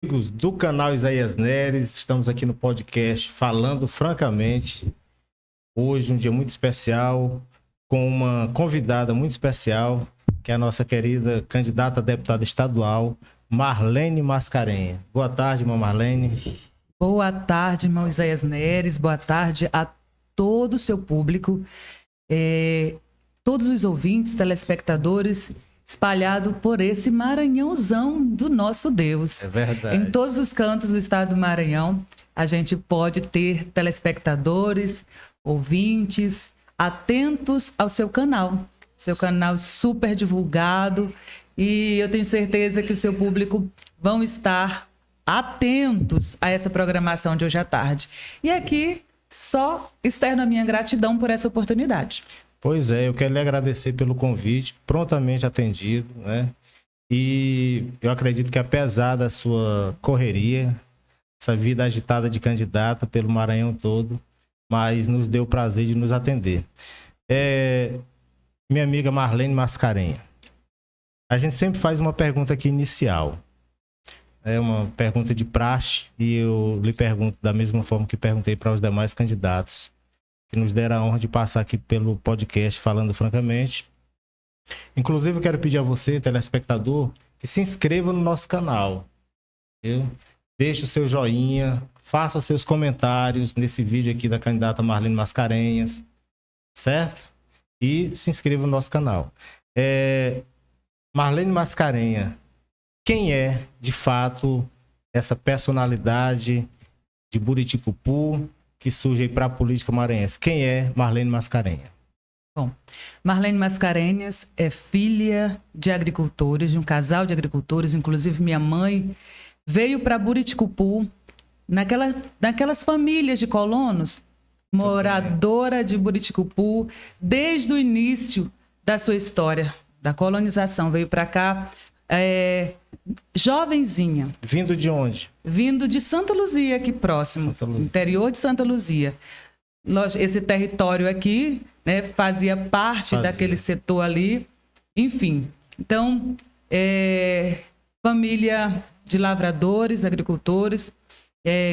Amigos do canal Isaías Neres, estamos aqui no podcast Falando Francamente. Hoje um dia muito especial, com uma convidada muito especial, que é a nossa querida candidata a deputada estadual, Marlene Mascarenhas. Boa tarde, irmã Marlene. Boa tarde, irmão Isaías Neres. Boa tarde a todo o seu público, todos os ouvintes, telespectadores, espalhado por esse Maranhãozão do nosso Deus. É verdade. Em todos os cantos do estado do Maranhão, a gente pode ter telespectadores, ouvintes, atentos ao seu canal. Seu canal super divulgado, e eu tenho certeza que o seu público vão estar atentos a essa programação de hoje à tarde. E aqui, só externo a minha gratidão por essa oportunidade. Pois é, eu quero lhe agradecer pelo convite, prontamente atendido, né? E eu acredito que apesar da sua correria, essa vida agitada de candidata pelo Maranhão todo, mas nos deu o prazer de nos atender. Minha amiga Marlene Mascarenhas, a gente sempre faz uma pergunta aqui inicial. É uma pergunta de praxe e eu lhe pergunto da mesma forma que perguntei para os demais candidatos que nos deram a honra de passar aqui pelo podcast Falando Francamente. Inclusive, eu quero pedir a você, telespectador, que se inscreva no nosso canal. Deixe o seu joinha, faça seus comentários nesse vídeo aqui da candidata Marlene Mascarenhas, certo? E se inscreva no nosso canal. Marlene Mascarenhas, quem é, de fato, essa personalidade de Buriticupu que surge aí para a política maranhense? Quem é Marlene Mascarenhas? Bom, Marlene Mascarenhas é filha de agricultores, de um casal de agricultores. Inclusive, minha mãe veio para Buriticupu, naquelas famílias de colonos, moradora de Buriticupu, desde o início da sua história, da colonização. Veio para cá jovenzinha. Vindo de onde? Vindo de Santa Luzia, aqui próximo, interior de Santa Luzia. Esse território aqui, né, fazia parte daquele setor ali. Enfim, então, família de lavradores, agricultores.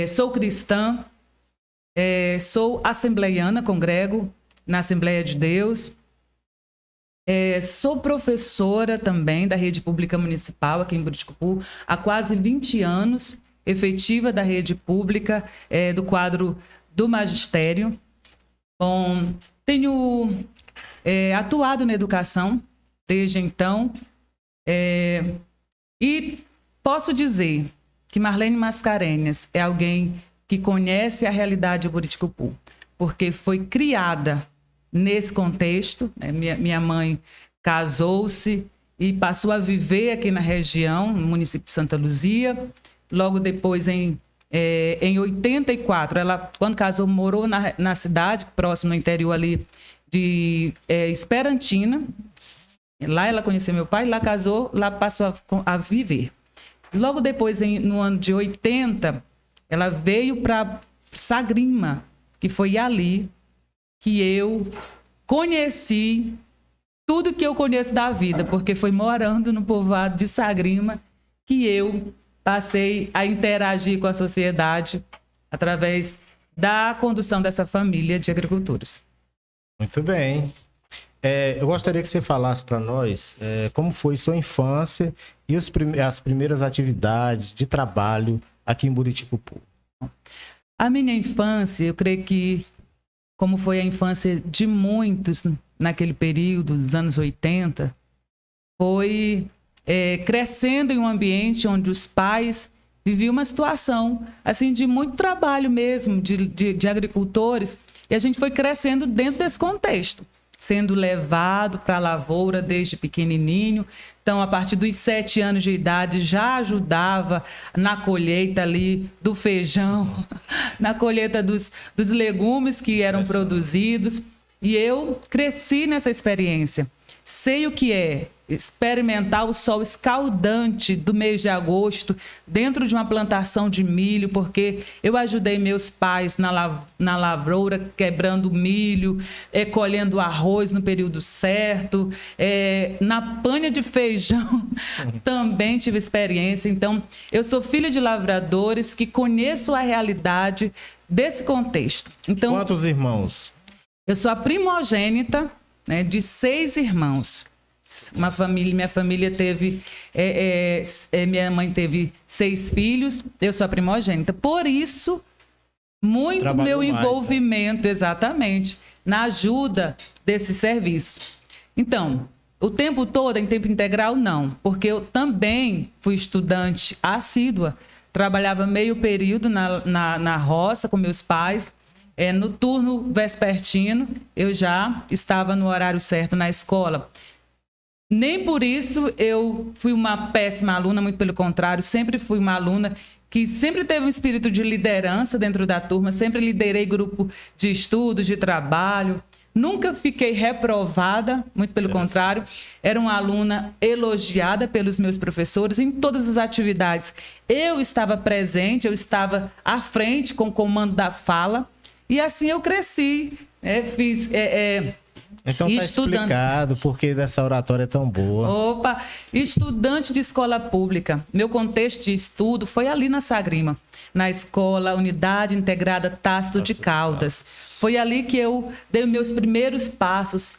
Sou cristã, sou assembleiana, congrego na Assembleia de Deus. Sou professora também da Rede Pública Municipal aqui em Buriticupu, há quase 20 anos, efetiva da Rede Pública, do quadro do Magistério. Bom, tenho atuado na educação desde então, e posso dizer que Marlene Mascarenhas é alguém que conhece a realidade de Buriticupu, porque foi criada nesse contexto, né? Minha mãe casou-se e passou a viver aqui na região, no município de Santa Luzia. Logo depois, em 84, ela, quando casou, morou na cidade, próximo no interior ali de Esperantina. Lá ela conheceu meu pai, lá casou, lá passou a viver. Logo depois, no ano de 80, ela veio para Sagrima, que foi ali que eu conheci tudo que eu conheço da vida, porque foi morando no povoado de Sagrima que eu passei a interagir com a sociedade através da condução dessa família de agricultores. Muito bem. Eu gostaria que você falasse para nós como foi sua infância e as primeiras atividades de trabalho aqui em Buriticupu. A minha infância, eu creio que, como foi a infância de muitos naquele período dos anos 80, foi crescendo em um ambiente onde os pais viviam uma situação assim, de muito trabalho mesmo, de agricultores, e a gente foi crescendo dentro desse contexto, sendo levado para a lavoura desde pequenininho. Então, a partir dos 7 anos de idade, já ajudava na colheita ali do feijão, na colheita dos legumes que eram produzidos. E eu cresci nessa experiência. sei o que é experimentar o sol escaldante do mês de agosto dentro de uma plantação de milho, porque eu ajudei meus pais na lavoura, quebrando milho, colhendo arroz no período certo, na panha de feijão também tive experiência. Então, eu sou filha de lavradores que conheço a realidade desse contexto. Então, quantos irmãos? Eu sou a primogênita, né, de 6 irmãos. Minha família teve, minha mãe teve 6 filhos, eu sou a primogênita. Por isso, muito Trabalhou meu mais, envolvimento, né? Exatamente, na ajuda desse serviço. Então, o tempo todo, em tempo integral, não, porque eu também fui estudante assídua, trabalhava meio período na roça com meus pais. No turno vespertino, eu já estava no horário certo na escola. Nem por isso eu fui uma péssima aluna, muito pelo contrário, sempre fui uma aluna que sempre teve um espírito de liderança dentro da turma, sempre liderei grupo de estudos, de trabalho, nunca fiquei reprovada, muito pelo contrário, era uma aluna elogiada pelos meus professores em todas as atividades. Eu estava presente, eu estava à frente com o comando da fala, e assim eu cresci, fiz... Então está explicado porque dessa oratória é tão boa. Opa, estudante de escola pública. Meu contexto de estudo foi ali na Sagrima, na escola Unidade Integrada Tácito de Caldas. Foi ali que eu dei meus primeiros passos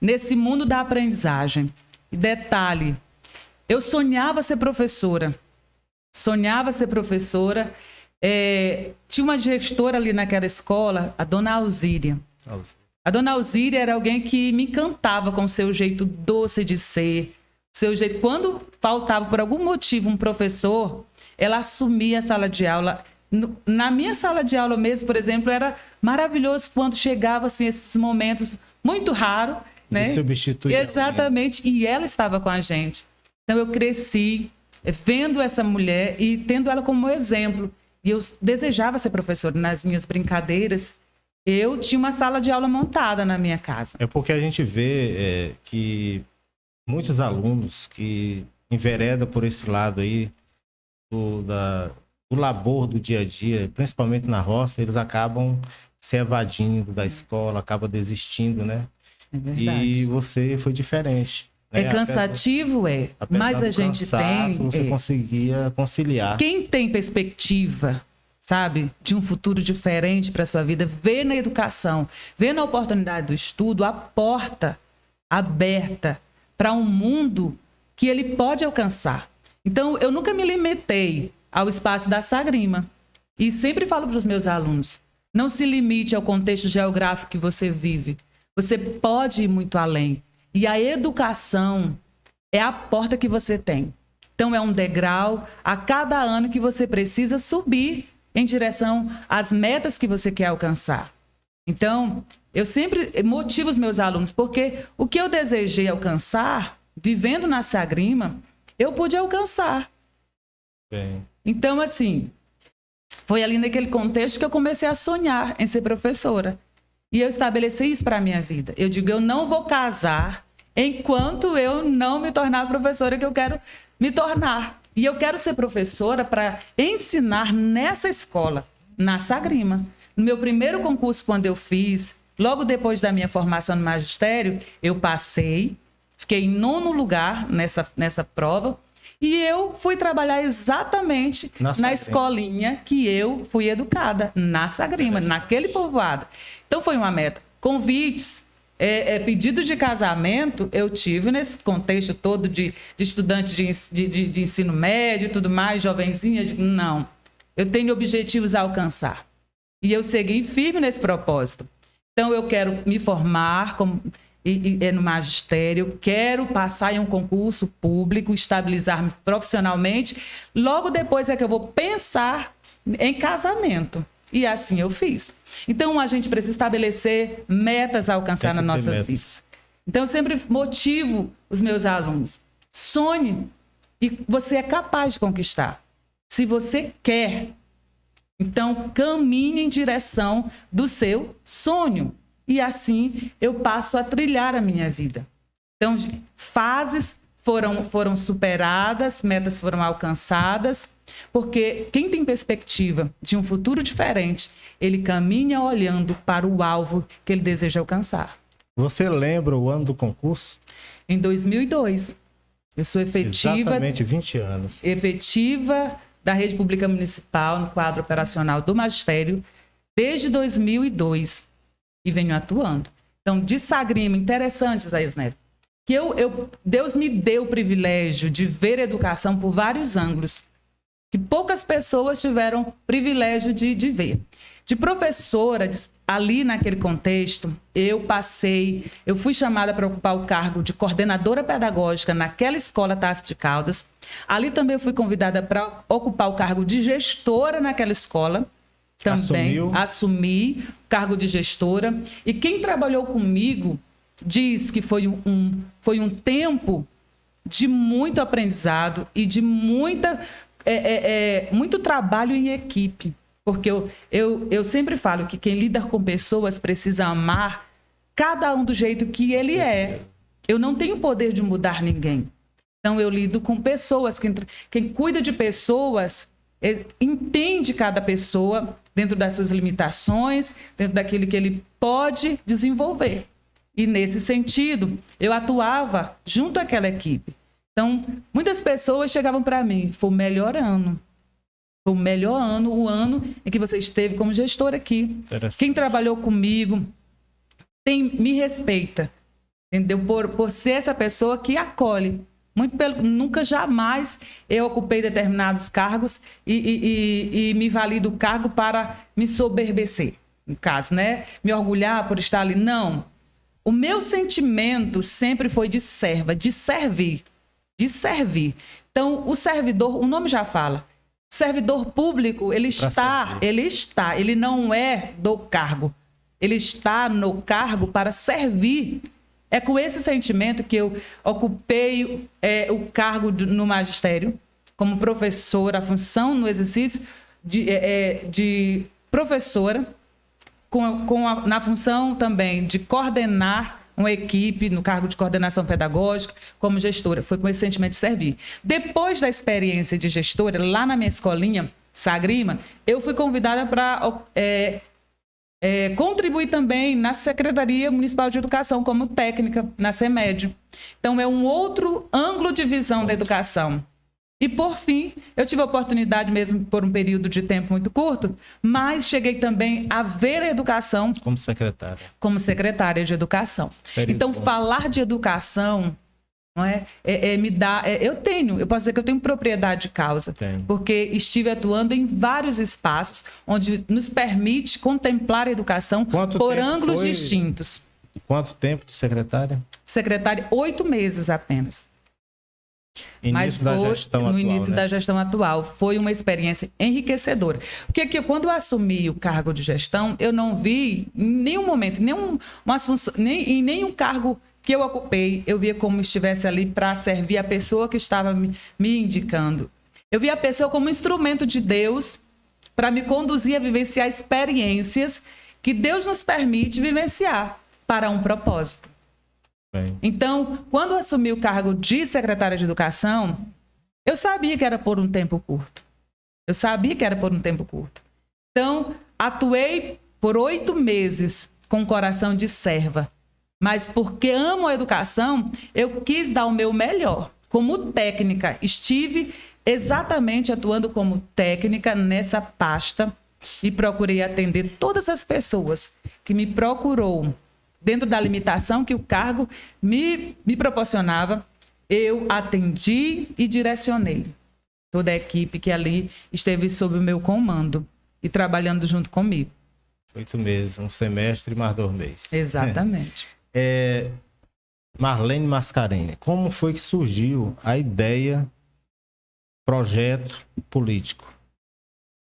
nesse mundo da aprendizagem. E detalhe, eu sonhava ser professora. Tinha uma gestora ali naquela escola, a dona Alzíria. A dona Alzíria era alguém que me encantava com o seu jeito doce de ser, seu jeito. Quando faltava, por algum motivo, um professor, ela assumia a sala de aula. Na minha sala de aula mesmo, por exemplo, era maravilhoso quando chegava assim, esses momentos muito raros, né? De substituir. Exatamente, e ela estava com a gente. Então eu cresci vendo essa mulher e tendo ela como exemplo. E eu desejava ser professora. Nas minhas brincadeiras, eu tinha uma sala de aula montada na minha casa. É porque a gente vê que muitos alunos que enveredam por esse lado aí do labor do dia a dia, principalmente na roça, eles acabam se evadindo da escola, acabam desistindo, né? É verdade. E você foi diferente. É cansativo, mas a gente tem... Você conseguia conciliar. Quem tem perspectiva, sabe, de um futuro diferente para a sua vida, vê na educação, vê na oportunidade do estudo a porta aberta para um mundo que ele pode alcançar. Então, eu nunca me limitei ao espaço da Sagrima. E sempre falo para os meus alunos, não se limite ao contexto geográfico que você vive. Você pode ir muito além. E a educação é a porta que você tem. Então, é um degrau a cada ano que você precisa subir em direção às metas que você quer alcançar. Então, eu sempre motivo os meus alunos, porque o que eu desejei alcançar, vivendo na Sagrima, eu pude alcançar. Bem. Então, assim, foi ali naquele contexto que eu comecei a sonhar em ser professora. E eu estabeleci isso para a minha vida. Eu digo, eu não vou casar enquanto eu não me tornar a professora que eu quero me tornar. E eu quero ser professora para ensinar nessa escola, na Sagrima. No meu primeiro concurso, quando eu fiz, logo depois da minha formação no magistério, eu passei, fiquei em 9º lugar nessa prova, e eu fui trabalhar exatamente na escolinha que eu fui educada, na Sagrima, naquele povoado. Então foi uma meta. Convites, pedidos de casamento, eu tive nesse contexto todo de estudante de ensino médio e tudo mais, jovenzinha. Não, eu tenho objetivos a alcançar. E eu segui firme nesse propósito. Então eu quero me formar no magistério, quero passar em um concurso público, estabilizar-me profissionalmente. Logo depois é que eu vou pensar em casamento. E assim eu fiz. Então, a gente precisa estabelecer metas a alcançar nas nossas vidas. Então, eu sempre motivo os meus alunos. Sonhe e você é capaz de conquistar. Se você quer, então caminhe em direção do seu sonho. E assim eu passo a trilhar a minha vida. Então, fases foram superadas, metas foram alcançadas, porque quem tem perspectiva de um futuro diferente, ele caminha olhando para o alvo que ele deseja alcançar. Você lembra o ano do concurso? Em 2002, eu sou efetiva... Exatamente 20 anos. Efetiva da Rede Pública Municipal no quadro operacional do Magistério desde 2002 e venho atuando. Então, de Sagrima, interessante, Isaías Neto, que Deus me deu o privilégio de ver a educação por vários ângulos, que poucas pessoas tiveram privilégio de ver. De professora, ali naquele contexto, eu fui chamada para ocupar o cargo de coordenadora pedagógica naquela escola Tasso de Caldas. Ali também eu fui convidada para ocupar o cargo de gestora naquela escola. Também assumi o cargo de gestora. E quem trabalhou comigo diz que foi um tempo de muito aprendizado e de muito trabalho em equipe. Porque eu sempre falo que quem lida com pessoas precisa amar cada um do jeito que ele é. Eu não tenho poder de mudar ninguém. Então, eu lido com pessoas. Quem cuida de pessoas entende cada pessoa dentro das suas limitações, dentro daquilo que ele pode desenvolver. E, nesse sentido, eu atuava junto àquela equipe. Então, muitas pessoas chegavam para mim, foi o melhor ano. Foi o melhor ano, o ano em que você esteve como gestor aqui. Quem trabalhou comigo me respeita, entendeu? Por ser essa pessoa que acolhe. Nunca jamais eu ocupei determinados cargos e me vali do cargo para me soberbecer, no caso, né? Me orgulhar por estar ali. Não. O meu sentimento sempre foi de serva, de servir. Então, o servidor, o nome já fala, servidor público, ele não é do cargo. Ele está no cargo para servir. É com esse sentimento que eu ocupei o cargo no magistério, como professora, a função no exercício de professora, na função também de coordenar uma equipe, no cargo de coordenação pedagógica, como gestora. Foi com esse sentimento de servir. Depois da experiência de gestora, lá na minha escolinha, Sagrima, eu fui convidada para contribuir também na Secretaria Municipal de Educação, como técnica, na CEMED. Então, é um outro ângulo de visão da educação. E, por fim, eu tive a oportunidade, mesmo por um período de tempo muito curto, mas cheguei também a ver a educação... Como secretária. Como secretária de educação. Então, falar de educação... Não é? Eu posso dizer que eu tenho propriedade de causa, porque estive atuando em vários espaços onde nos permite contemplar a educação por ângulos distintos. Quanto tempo de secretária? Secretária, 8 meses apenas. Início da gestão atual. Foi uma experiência enriquecedora. Porque quando eu assumi o cargo de gestão, eu não vi em nenhum momento, em nenhum cargo que eu ocupei, eu via como estivesse ali para servir a pessoa que estava me indicando. Eu via a pessoa como instrumento de Deus para me conduzir a vivenciar experiências que Deus nos permite vivenciar para um propósito. Então, quando eu assumi o cargo de secretária de educação, eu sabia que era por um tempo curto. Então, atuei por 8 meses com o coração de serva. Mas porque amo a educação, eu quis dar o meu melhor. Como técnica, estive exatamente atuando como técnica nessa pasta e procurei atender todas as pessoas que me procurou. Dentro da limitação que o cargo me proporcionava, eu atendi e direcionei toda a equipe que ali esteve sob o meu comando e trabalhando junto comigo. 8 meses, um semestre mais 2 meses. Exatamente. Marlene Mascarenhas, como foi que surgiu a ideia, projeto político?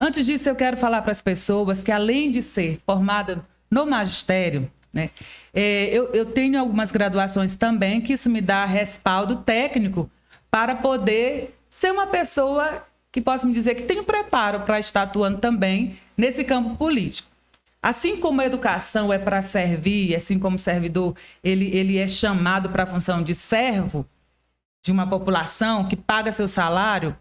Antes disso, eu quero falar para as pessoas que, além de ser formada no magistério, né, eu tenho algumas graduações também, que isso me dá respaldo técnico para poder ser uma pessoa que posso me dizer que tem um preparo para estar atuando também nesse campo político. Assim como a educação é para servir, assim como o servidor ele é chamado para a função de servo de uma população que paga seu salário,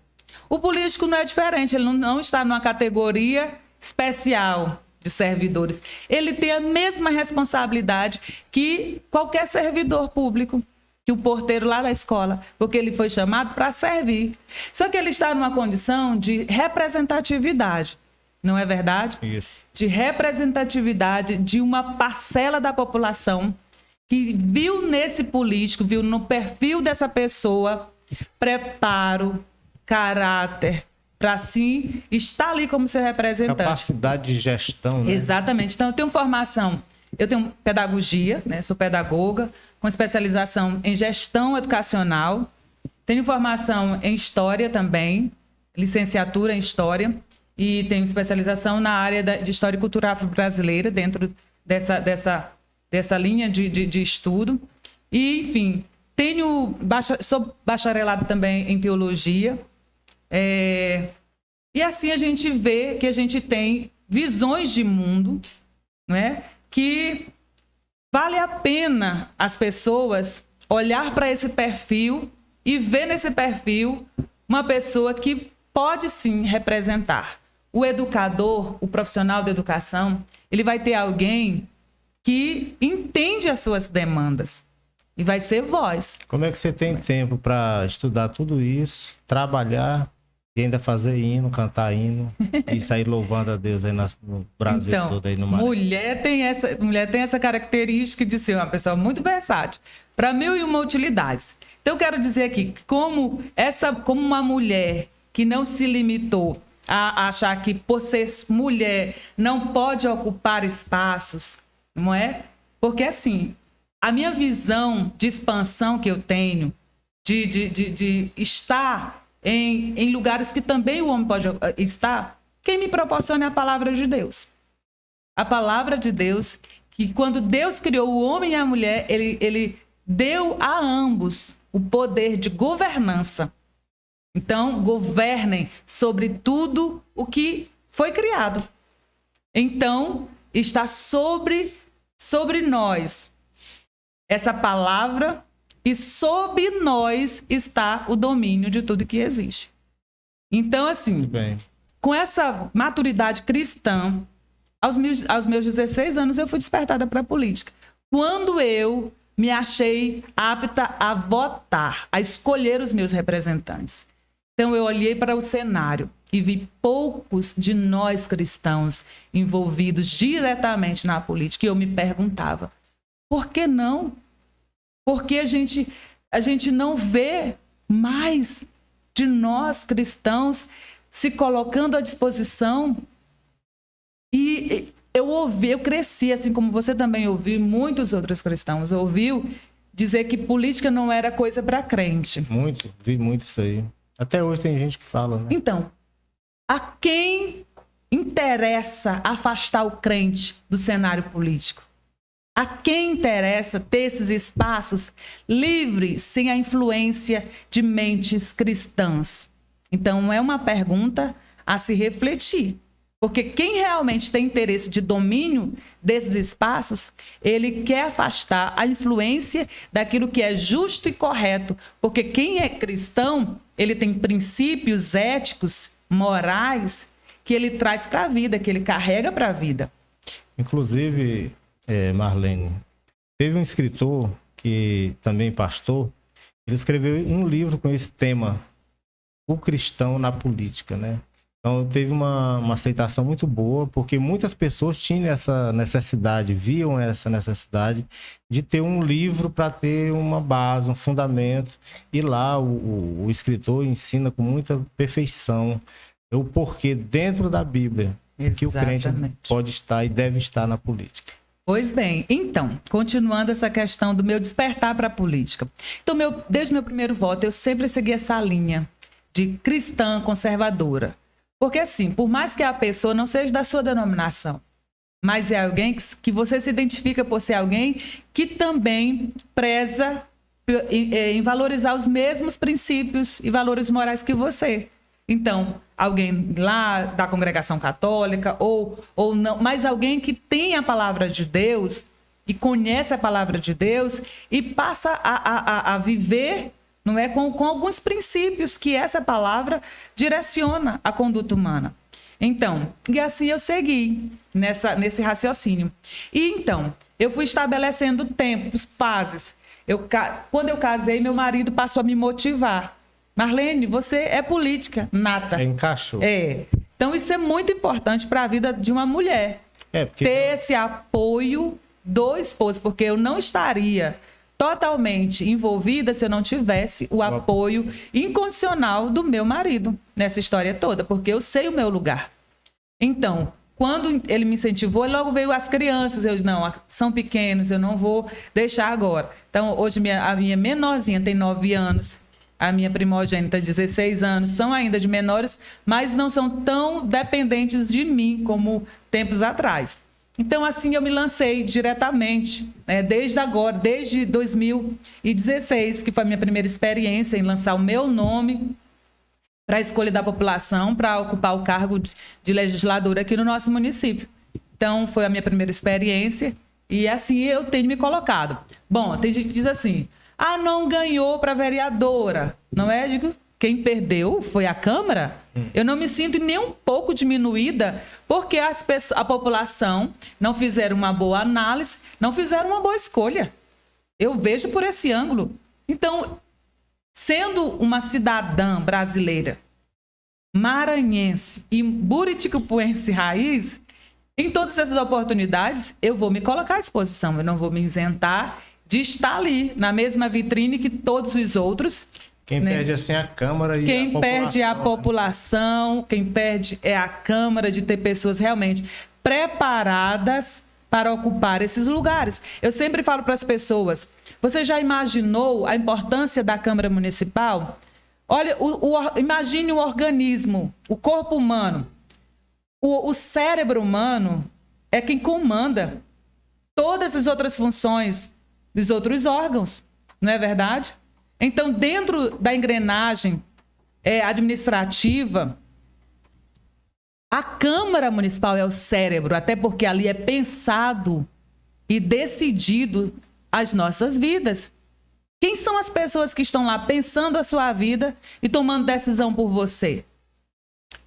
o político não é diferente, ele não está numa categoria especial de servidores. Ele tem a mesma responsabilidade que qualquer servidor público, que o porteiro lá na escola, porque ele foi chamado para servir. Só que ele está numa condição de representatividade, não é verdade? Isso. De representatividade de uma parcela da população que viu nesse político, viu no perfil dessa pessoa, preparo, caráter, para sim estar ali como seu representante. Capacidade de gestão, né? Exatamente. Então, eu tenho formação, eu tenho pedagogia, né? Sou pedagoga, com especialização em gestão educacional. Tenho formação em história também, licenciatura em história, e tenho especialização na área de história e cultura afro-brasileira, dentro dessa linha de estudo. E, enfim, sou bacharelado também em teologia. E assim a gente vê que a gente tem visões de mundo, né, que vale a pena as pessoas olhar para esse perfil e ver nesse perfil uma pessoa que pode sim representar. O educador, o profissional da educação, ele vai ter alguém que entende as suas demandas e vai ser voz. Como é que você tem tempo para estudar tudo isso, trabalhar e ainda fazer hino, cantar hino e sair louvando a Deus aí no Brasil então, todo aí no Maranhão? Mulher tem essa característica de ser uma pessoa muito versátil para mil e uma utilidades. Então eu quero dizer aqui que como uma mulher que não se limitou a achar que por ser mulher não pode ocupar espaços, não é? Porque assim, a minha visão de expansão que eu tenho, de estar em lugares que também o homem pode estar, quem me proporciona é a palavra de Deus. A palavra de Deus, que quando Deus criou o homem e a mulher, ele deu a ambos o poder de governança. Então, governem sobre tudo o que foi criado. Então, está sobre nós essa palavra e sob nós está o domínio de tudo que existe. Então, assim, com essa maturidade cristã, aos meus 16 anos eu fui despertada para a política. Quando eu me achei apta a votar, a escolher os meus representantes. Então, eu olhei para o cenário e vi poucos de nós cristãos envolvidos diretamente na política. E eu me perguntava, por que não? Porque a gente não vê mais de nós cristãos se colocando à disposição. E eu cresci, assim como você também ouviu, muitos outros cristãos ouviu dizer que política não era coisa para crente. Vi muito isso aí. Até hoje tem gente que fala, né? Então, a quem interessa afastar o crente do cenário político? A quem interessa ter esses espaços livres, sem a influência de mentes cristãs? Então, é uma pergunta a se refletir. Porque quem realmente tem interesse de domínio desses espaços, ele quer afastar a influência daquilo que é justo e correto. Porque quem é cristão, ele tem princípios éticos, morais, que ele traz para a vida, que ele carrega para a vida. Inclusive, Marlene, teve um escritor que também pastor, ele escreveu um livro com esse tema, O Cristão na Política, né? Então teve uma aceitação muito boa, porque muitas pessoas tinham essa necessidade, viam essa necessidade de ter um livro para ter uma base, um fundamento. E lá o escritor ensina com muita perfeição o porquê dentro da Bíblia que o crente pode estar e deve estar na política. Pois bem, então, continuando essa questão do meu despertar para a política. Então, desde o meu primeiro voto, eu sempre segui essa linha de cristã conservadora. Porque assim, por mais que a pessoa não seja da sua denominação, mas é alguém que você se identifica por ser alguém que também preza em valorizar os mesmos princípios e valores morais que você. Então, alguém lá da congregação católica ou não, mas alguém que tem a palavra de Deus e conhece a palavra de Deus e passa a viver, não é, com alguns princípios que essa palavra direciona a conduta humana. Então, e assim eu segui nesse raciocínio. E então, eu fui estabelecendo tempos, fases. Quando eu casei, meu marido passou a me motivar. Marlene, você é política nata. Encaixou. Então, isso é muito importante para a vida de uma mulher. Ter esse apoio do esposo, porque eu não estaria totalmente envolvida se eu não tivesse o apoio incondicional do meu marido nessa história toda, porque eu sei o meu lugar. Então, quando ele me incentivou, logo veio as crianças. Eu não, são pequenos, eu não vou deixar agora. Então, hoje a minha menorzinha tem 9 anos, a minha primogênita 16 anos, são ainda de menores, mas não são tão dependentes de mim como tempos atrás. Então, assim, eu me lancei diretamente, né, desde 2016, que foi a minha primeira experiência em lançar o meu nome para a escolha da população, para ocupar o cargo de legisladora aqui no nosso município. Então, foi a minha primeira experiência e assim eu tenho me colocado. Bom, tem gente que diz assim, não ganhou para vereadora, não é? Digo, quem perdeu foi a Câmara. Eu não me sinto nem um pouco diminuída porque a população não fizeram uma boa análise, não fizeram uma boa escolha. Eu vejo por esse ângulo. Então, sendo uma cidadã brasileira, maranhense e buriticupuense raiz, em todas essas oportunidades, eu vou me colocar à disposição. Eu não vou me isentar de estar ali, na mesma vitrine que todos os outros. Quem perde assim é a Câmara e quem perde é a população, quem perde é a Câmara, de ter pessoas realmente preparadas para ocupar esses lugares. Eu sempre falo para as pessoas, você já imaginou a importância da Câmara Municipal? Olha, imagine o organismo, o corpo humano. O cérebro humano é quem comanda todas as outras funções dos outros órgãos, não é verdade? Então, dentro da engrenagem administrativa, a Câmara Municipal é o cérebro, até porque ali é pensado e decidido as nossas vidas. Quem são as pessoas que estão lá pensando a sua vida e tomando decisão por você?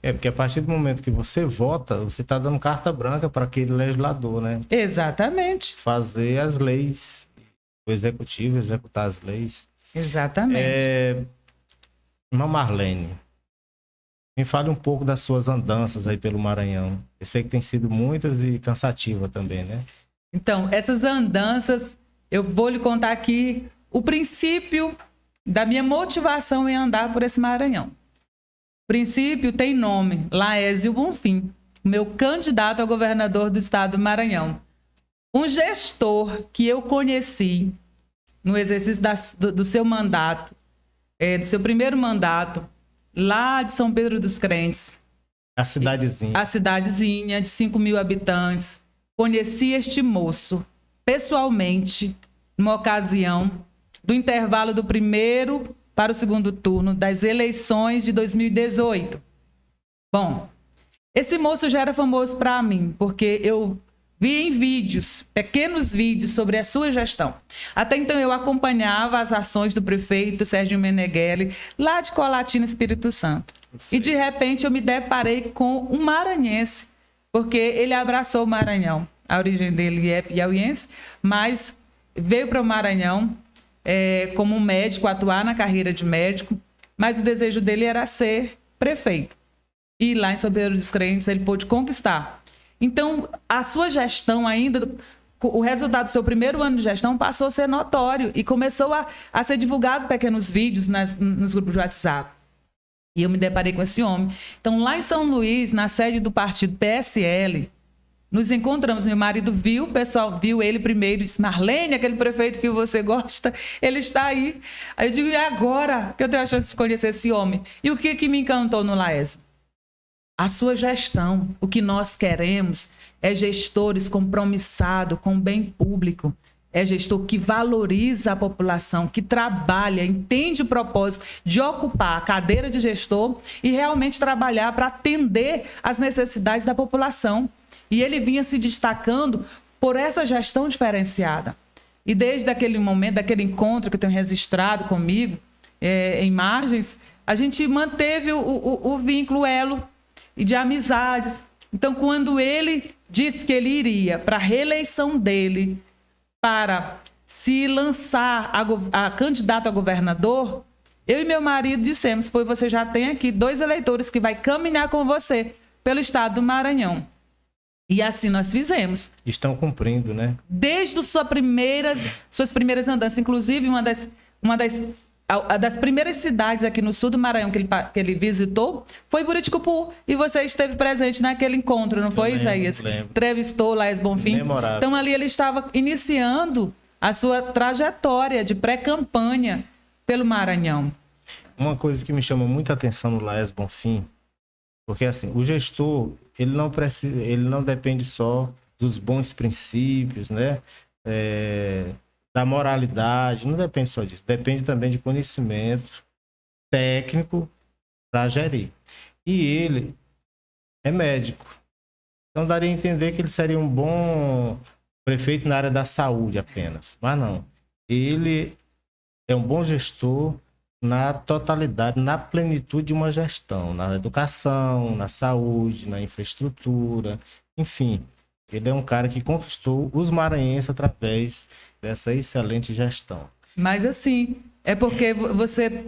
Porque a partir do momento que você vota, você está dando carta branca para aquele legislador, né? Exatamente. Fazer as leis, o executivo executar as leis. Exatamente. Irmã Marlene, me fale um pouco das suas andanças aí pelo Maranhão. Eu sei que tem sido muitas e cansativa também, né? Então, essas andanças, eu vou lhe contar aqui o princípio da minha motivação em andar por esse Maranhão. O princípio tem nome, Laésio Bonfim, meu candidato a governador do estado do Maranhão. Um gestor que eu conheci no exercício do seu mandato, do seu primeiro mandato, lá de São Pedro dos Crentes. A cidadezinha. A cidadezinha de 5 mil habitantes. Conheci este moço pessoalmente, numa ocasião do intervalo do primeiro para o segundo turno das eleições de 2018. Bom, esse moço já era famoso para mim, porque eu vi em vídeos, pequenos vídeos sobre a sua gestão. Até então eu acompanhava as ações do prefeito Sérgio Meneghelli, lá de Colatina, Espírito Santo. E de repente eu me deparei com um maranhense, porque ele abraçou o Maranhão. A origem dele é piauiense, mas veio para o Maranhão como médico, atuar na carreira de médico, mas o desejo dele era ser prefeito. E lá em São Pedro dos Crentes ele pôde conquistar. Então, a sua gestão ainda, o resultado do seu primeiro ano de gestão passou a ser notório e começou a ser divulgado pequenos vídeos nos grupos de WhatsApp. E eu me deparei com esse homem. Então, lá em São Luís, na sede do partido PSL, nos encontramos. Meu marido viu, o pessoal viu ele primeiro e disse, Marlene, aquele prefeito que você gosta, ele está aí. Aí eu digo, e agora que eu tenho a chance de conhecer esse homem? E o que me encantou no Laésio? A sua gestão. O que nós queremos é gestores compromissados com o bem público, é gestor que valoriza a população, que trabalha, entende o propósito de ocupar a cadeira de gestor e realmente trabalhar para atender às necessidades da população. E ele vinha se destacando por essa gestão diferenciada. E desde aquele momento, daquele encontro que eu tenho registrado comigo, em imagens, a gente manteve o vínculo, o elo de amizades. Então, quando ele disse que ele iria para a reeleição dele, para se lançar a candidato a governador, eu e meu marido dissemos, pois você já tem aqui 2 eleitores que vai caminhar com você pelo estado do Maranhão. E assim nós fizemos. Estão cumprindo, né? Desde suas primeiras andanças, inclusive uma das primeiras cidades aqui no sul do Maranhão que ele visitou foi Buriticupu. E você esteve presente naquele encontro, não foi, Isaías? Lembro. Entrevistou Laes Bonfim. Memorável. Então ali ele estava iniciando a sua trajetória de pré-campanha pelo Maranhão. Uma coisa que me chama muita atenção no Laes Bonfim, porque assim, o gestor, ele não depende só dos bons princípios, né? Da moralidade, não depende só disso. Depende também de conhecimento técnico para gerir. E ele é médico. Então daria a entender que ele seria um bom prefeito na área da saúde apenas. Mas não. Ele é um bom gestor na totalidade, na plenitude de uma gestão, na educação, na saúde, na infraestrutura, enfim. Ele é um cara que conquistou os maranhenses através dessa excelente gestão. Mas assim, é porque você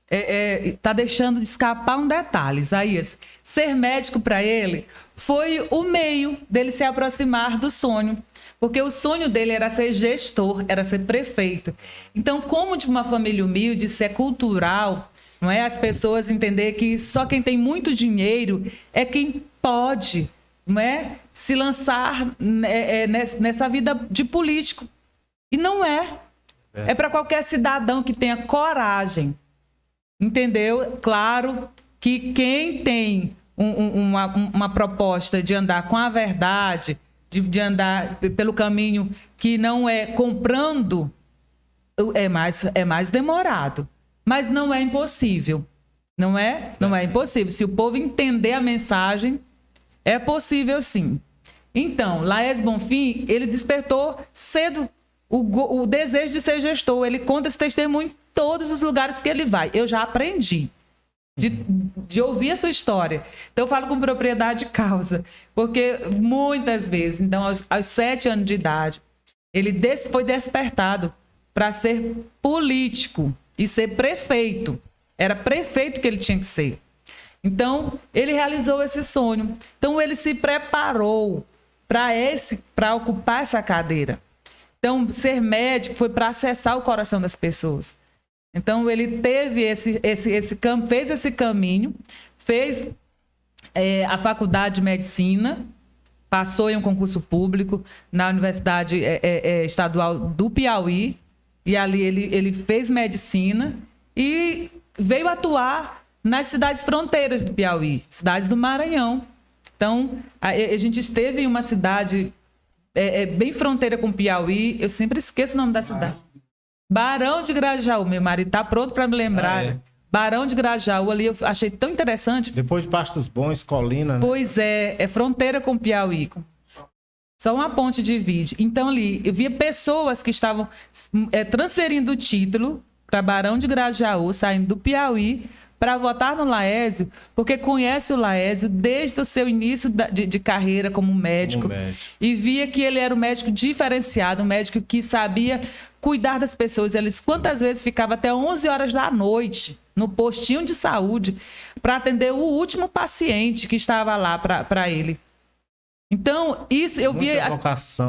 está deixando de escapar um detalhe, Isaías. Ser médico para ele foi o meio dele se aproximar do sonho. Porque o sonho dele era ser gestor, era ser prefeito. Então, como de uma família humilde, isso é cultural, não é? As pessoas entender que só quem tem muito dinheiro é quem pode, não é? Se lançar nessa vida de político. E não é. É para qualquer cidadão que tenha coragem. Entendeu? Claro que quem tem uma proposta de andar com a verdade, de andar pelo caminho que não é comprando, é mais demorado. Mas não é impossível. Não é impossível. Se o povo entender a mensagem, é possível sim. Então, Laes Bonfim, ele despertou cedo o desejo de ser gestor. Ele conta esse testemunho em todos os lugares que ele vai. Eu já aprendi de ouvir a sua história. Então, eu falo com propriedade de causa. Porque muitas vezes, então, aos 7 anos de idade, ele foi despertado para ser político e ser prefeito. Era prefeito que ele tinha que ser. Então, ele realizou esse sonho. Então, ele se preparou para ocupar essa cadeira. Então, ser médico foi para acessar o coração das pessoas. Então, ele teve fez esse caminho, fez a faculdade de medicina, passou em um concurso público na Universidade Estadual do Piauí, e ali ele fez medicina e veio atuar nas cidades fronteiras do Piauí, cidades do Maranhão. Então, a gente esteve em uma cidade bem fronteira com o Piauí, eu sempre esqueço o nome da cidade. Barão de Grajaú, meu marido está pronto para me lembrar. Barão de Grajaú, ali eu achei tão interessante. Depois de Pastos Bons, Colina, né? Pois é fronteira com o Piauí. Só uma ponte divide. Então, ali, eu via pessoas que estavam transferindo o título para Barão de Grajaú, saindo do Piauí, para votar no Laésio, porque conhece o Laésio desde o seu início de carreira como médico. E via que ele era um médico diferenciado, um médico que sabia cuidar das pessoas. Eles quantas vezes ficava até 11 horas da noite no postinho de saúde para atender o último paciente que estava lá para ele. Então, isso eu via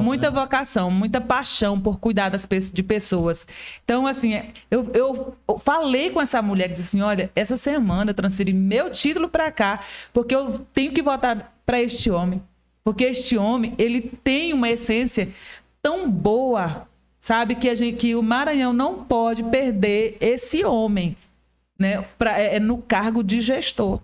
muita vocação, muita paixão por cuidar de pessoas. Então, assim, eu falei com essa mulher que disse assim, olha, essa semana eu transferi meu título para cá, porque eu tenho que votar para este homem. Porque este homem, ele tem uma essência tão boa, sabe, que o Maranhão não pode perder esse homem, né, no cargo de gestor.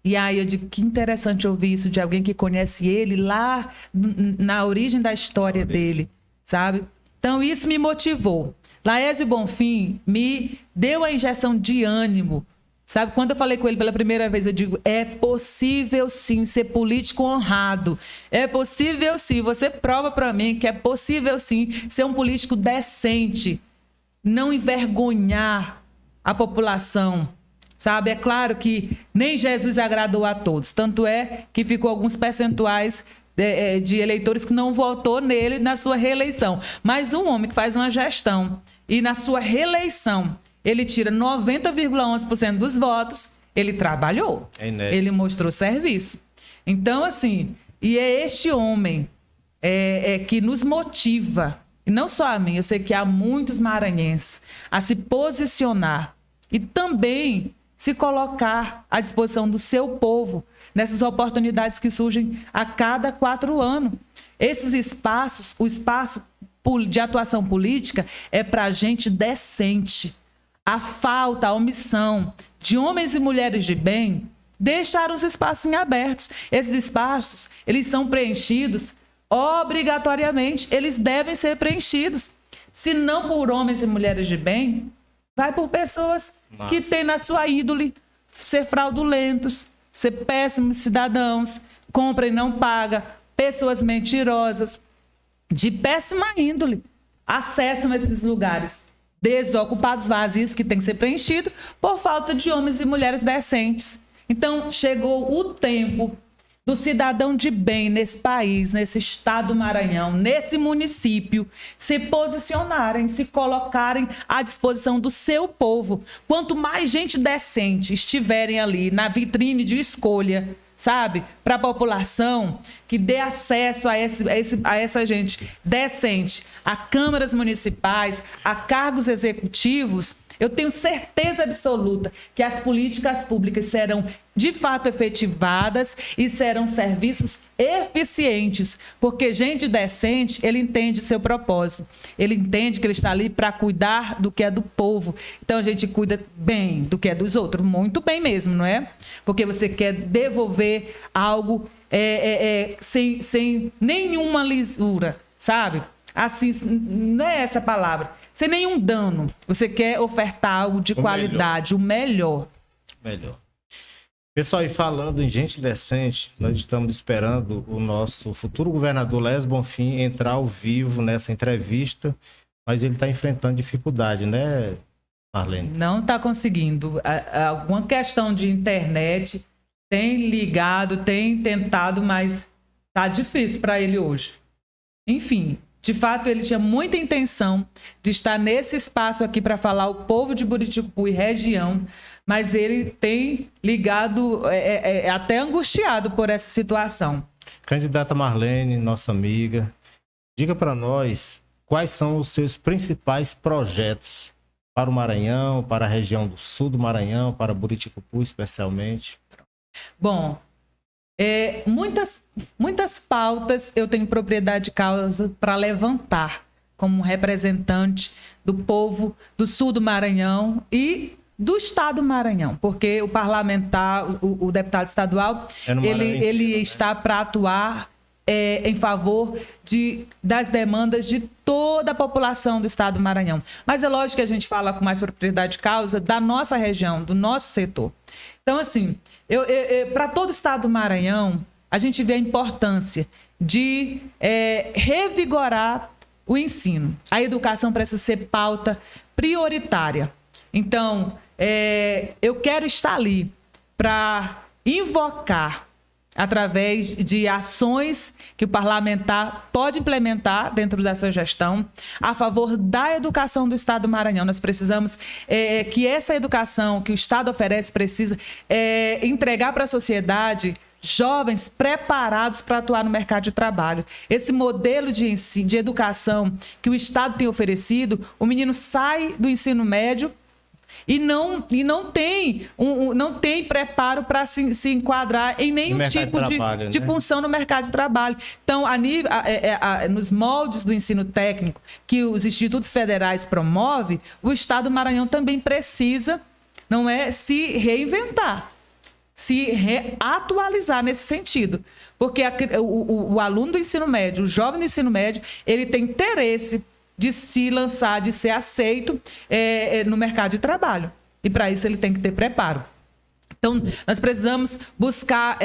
E aí eu digo, que interessante ouvir isso de alguém que conhece ele lá na origem da história dele, sabe? Então, isso me motivou. Laésio Bonfim me deu a injeção de ânimo. Sabe, quando eu falei com ele pela primeira vez, eu digo, é possível sim ser político honrado. É possível sim, você prova para mim que é possível sim ser um político decente. Não envergonhar a população, sabe? É claro que nem Jesus agradou a todos. Tanto é que ficou alguns percentuais de eleitores que não votou nele na sua reeleição. Mas um homem que faz uma gestão e na sua reeleição ele tira 90,11% dos votos, ele trabalhou, ele mostrou serviço. Então, assim, e é este homem que nos motiva, e não só a mim, eu sei que há muitos maranhenses, a se posicionar e também se colocar à disposição do seu povo nessas oportunidades que surgem a cada 4 anos. Esses espaços, o espaço de atuação política é para gente decente. A falta, a omissão de homens e mulheres de bem deixaram os espaços em abertos. Esses espaços, eles são preenchidos obrigatoriamente, eles devem ser preenchidos. Se não por homens e mulheres de bem, vai por pessoas que têm na sua índole ser fraudulentos, ser péssimos cidadãos, compra e não paga, pessoas mentirosas, de péssima índole, acessam esses lugares desocupados, vazios, que tem que ser preenchido por falta de homens e mulheres decentes. Então, chegou o tempo do cidadão de bem nesse país, nesse estado do Maranhão, nesse município, se posicionarem, se colocarem à disposição do seu povo. Quanto mais gente decente estiverem ali na vitrine de escolha, sabe, para a população, que dê acesso a essa gente decente, a câmaras municipais, a cargos executivos, eu tenho certeza absoluta que as políticas públicas serão de fato efetivadas e serão serviços eficientes, porque gente decente, ele entende o seu propósito, ele entende que ele está ali para cuidar do que é do povo. Então a gente cuida bem do que é dos outros, muito bem mesmo, não é? Porque você quer devolver algo sem nenhuma lisura, sabe? Assim, não é essa palavra, sem nenhum dano. Você quer ofertar algo de qualidade, o melhor. Pessoal, e falando em gente decente, nós estamos esperando o nosso futuro governador Laésio Bonfim entrar ao vivo nessa entrevista, mas ele está enfrentando dificuldade, né, Marlene? Não está conseguindo. Alguma questão de internet, tem ligado, tem tentado, mas está difícil para ele hoje. Enfim, de fato, ele tinha muita intenção de estar nesse espaço aqui para falar ao povo de Buriticupu e região, mas ele tem ligado, até angustiado por essa situação. Candidata Marlene, nossa amiga, diga para nós quais são os seus principais projetos para o Maranhão, para a região do sul do Maranhão, para Buriticupu especialmente. Bom, muitas pautas eu tenho propriedade de causa para levantar como representante do povo do sul do Maranhão e do estado do Maranhão, porque o parlamentar, o deputado estadual, ele está para atuar em favor das demandas de toda a população do estado do Maranhão. Mas é lógico que a gente fala com mais propriedade de causa da nossa região, do nosso setor. Então, assim, para todo o estado do Maranhão, a gente vê a importância de revigorar o ensino. A educação precisa ser pauta prioritária. Então, eu quero estar ali para invocar, através de ações que o parlamentar pode implementar dentro da sua gestão, a favor da educação do estado do Maranhão. Nós precisamos que essa educação que o estado oferece precisa entregar para a sociedade jovens preparados para atuar no mercado de trabalho. Esse modelo de ensino, de educação que o estado tem oferecido, o menino sai do ensino médio e não tem preparo para se enquadrar em nenhum tipo de função no mercado de trabalho. Então, nos moldes do ensino técnico que os institutos federais promovem, o estado do Maranhão também precisa, se reinventar, se reatualizar nesse sentido. Porque o aluno do ensino médio, o jovem do ensino médio, ele tem interesse de se lançar, de ser aceito no mercado de trabalho. E para isso ele tem que ter preparo. Então, nós precisamos buscar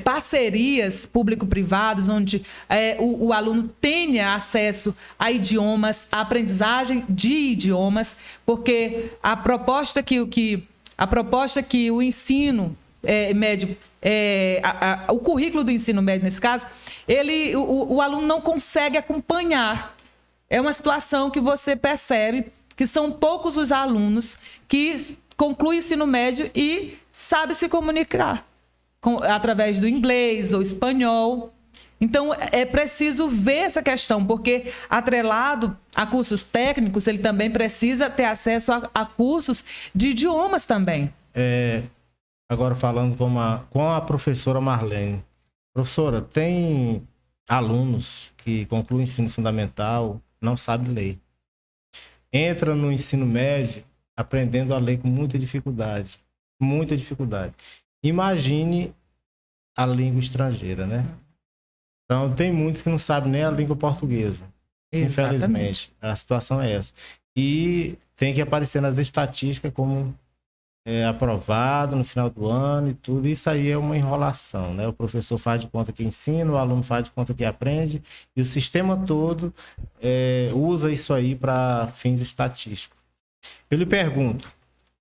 parcerias público-privadas, onde o aluno tenha acesso a idiomas, a aprendizagem de idiomas, porque a proposta que o ensino médio, o currículo do ensino médio, nesse caso, o aluno não consegue acompanhar. É uma situação que você percebe que são poucos os alunos que concluem o ensino médio e sabem se comunicar através do inglês ou espanhol. Então, é preciso ver essa questão, porque atrelado a cursos técnicos, ele também precisa ter acesso a cursos de idiomas também. Agora falando com a professora Marlene. Professora, tem alunos que concluem o ensino fundamental, não sabem ler. Entra no ensino médio aprendendo a ler com muita dificuldade. Muita dificuldade. Imagine a língua estrangeira, né? Então, tem muitos que não sabem nem a língua portuguesa. Exatamente. Infelizmente, a situação é essa. E tem que aparecer nas estatísticas como aprovado no final do ano e tudo. Isso aí é uma enrolação, né? O professor faz de conta que ensina, o aluno faz de conta que aprende, e o sistema todo usa isso aí para fins estatísticos. Eu lhe pergunto,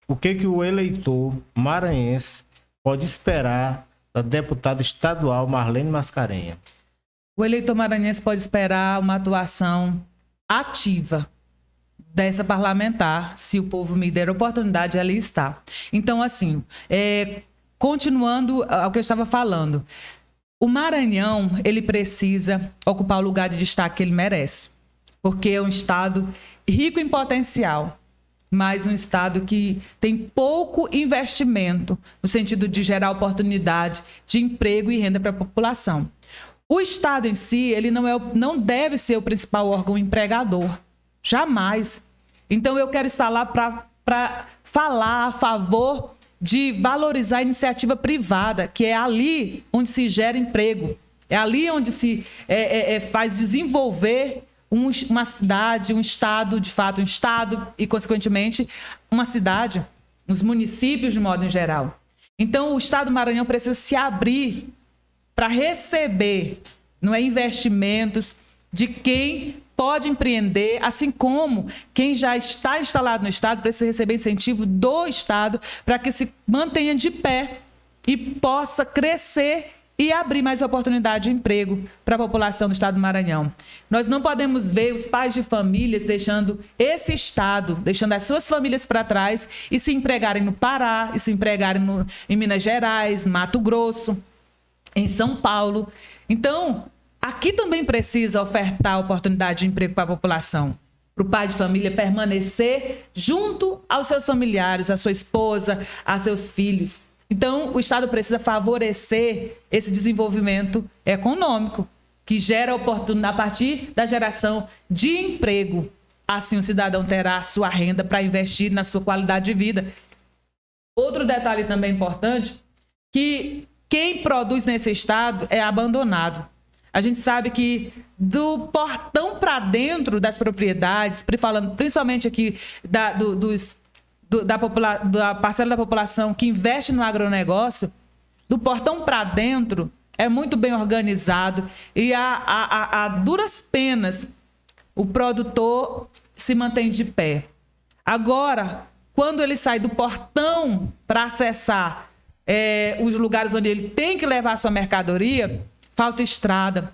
o que o eleitor maranhense pode esperar da deputada estadual Marlene Mascarenhas? O eleitor maranhense pode esperar uma atuação ativa dessa parlamentar, se o povo me der a oportunidade, ela está. Então, assim, continuando ao que eu estava falando, o Maranhão, ele precisa ocupar o lugar de destaque que ele merece, porque é um estado rico em potencial, mas um estado que tem pouco investimento no sentido de gerar oportunidade de emprego e renda para a população. O estado em si, ele não deve ser o principal órgão empregador. Jamais. Então, eu quero estar lá para falar a favor de valorizar a iniciativa privada, que é ali onde se gera emprego. É ali onde se faz desenvolver uma cidade, um estado, de fato, um estado e, consequentemente, uma cidade, os municípios de modo em geral. Então, o estado do Maranhão precisa se abrir para receber, não é, investimentos de quem pode empreender, assim como quem já está instalado no estado precisa receber incentivo do estado para que se mantenha de pé e possa crescer e abrir mais oportunidade de emprego para a população do estado do Maranhão. Nós não podemos ver os pais de famílias deixando esse estado, deixando as suas famílias para trás e se empregarem no Pará, e se empregarem em Minas Gerais, no Mato Grosso, em São Paulo. Então, aqui também precisa ofertar oportunidade de emprego para a população, para o pai de família permanecer junto aos seus familiares, à sua esposa, a seus filhos. Então, o Estado precisa favorecer esse desenvolvimento econômico, que gera oportunidade a partir da geração de emprego. Assim, o cidadão terá a sua renda para investir na sua qualidade de vida. Outro detalhe também importante, que quem produz nesse estado é abandonado. A gente sabe que do portão para dentro das propriedades, falando principalmente aqui da parcela da população que investe no agronegócio, do portão para dentro é muito bem organizado e a duras penas o produtor se mantém de pé. Agora, quando ele sai do portão para acessar os lugares onde ele tem que levar a sua mercadoria, falta estrada,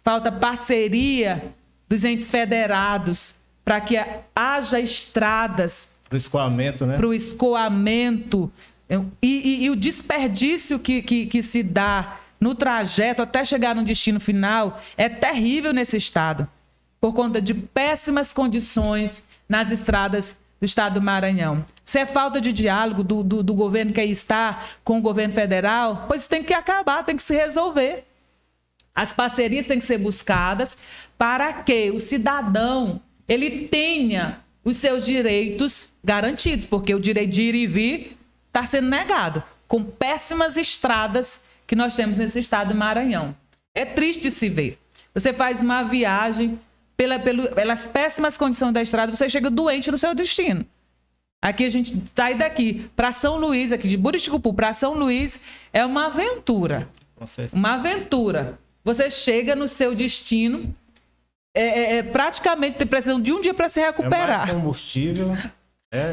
falta parceria dos entes federados para que haja estradas para o escoamento, né? Para o escoamento. E o desperdício que se dá no trajeto até chegar no destino final é terrível nesse estado, por conta de péssimas condições nas estradas do estado do Maranhão. Se é falta de diálogo do governo que aí está com o governo federal, pois tem que acabar, tem que se resolver. As parcerias têm que ser buscadas para que o cidadão ele tenha os seus direitos garantidos, porque o direito de ir e vir está sendo negado, com péssimas estradas que nós temos nesse estado do Maranhão. É triste se ver. Você faz uma viagem pelas péssimas condições da estrada, você chega doente no seu destino. Aqui a gente sai daqui para São Luís, aqui de Buriticupu para São Luís, é uma aventura. Uma aventura. Você chega no seu destino, praticamente precisando de um dia para se recuperar. Mais combustível.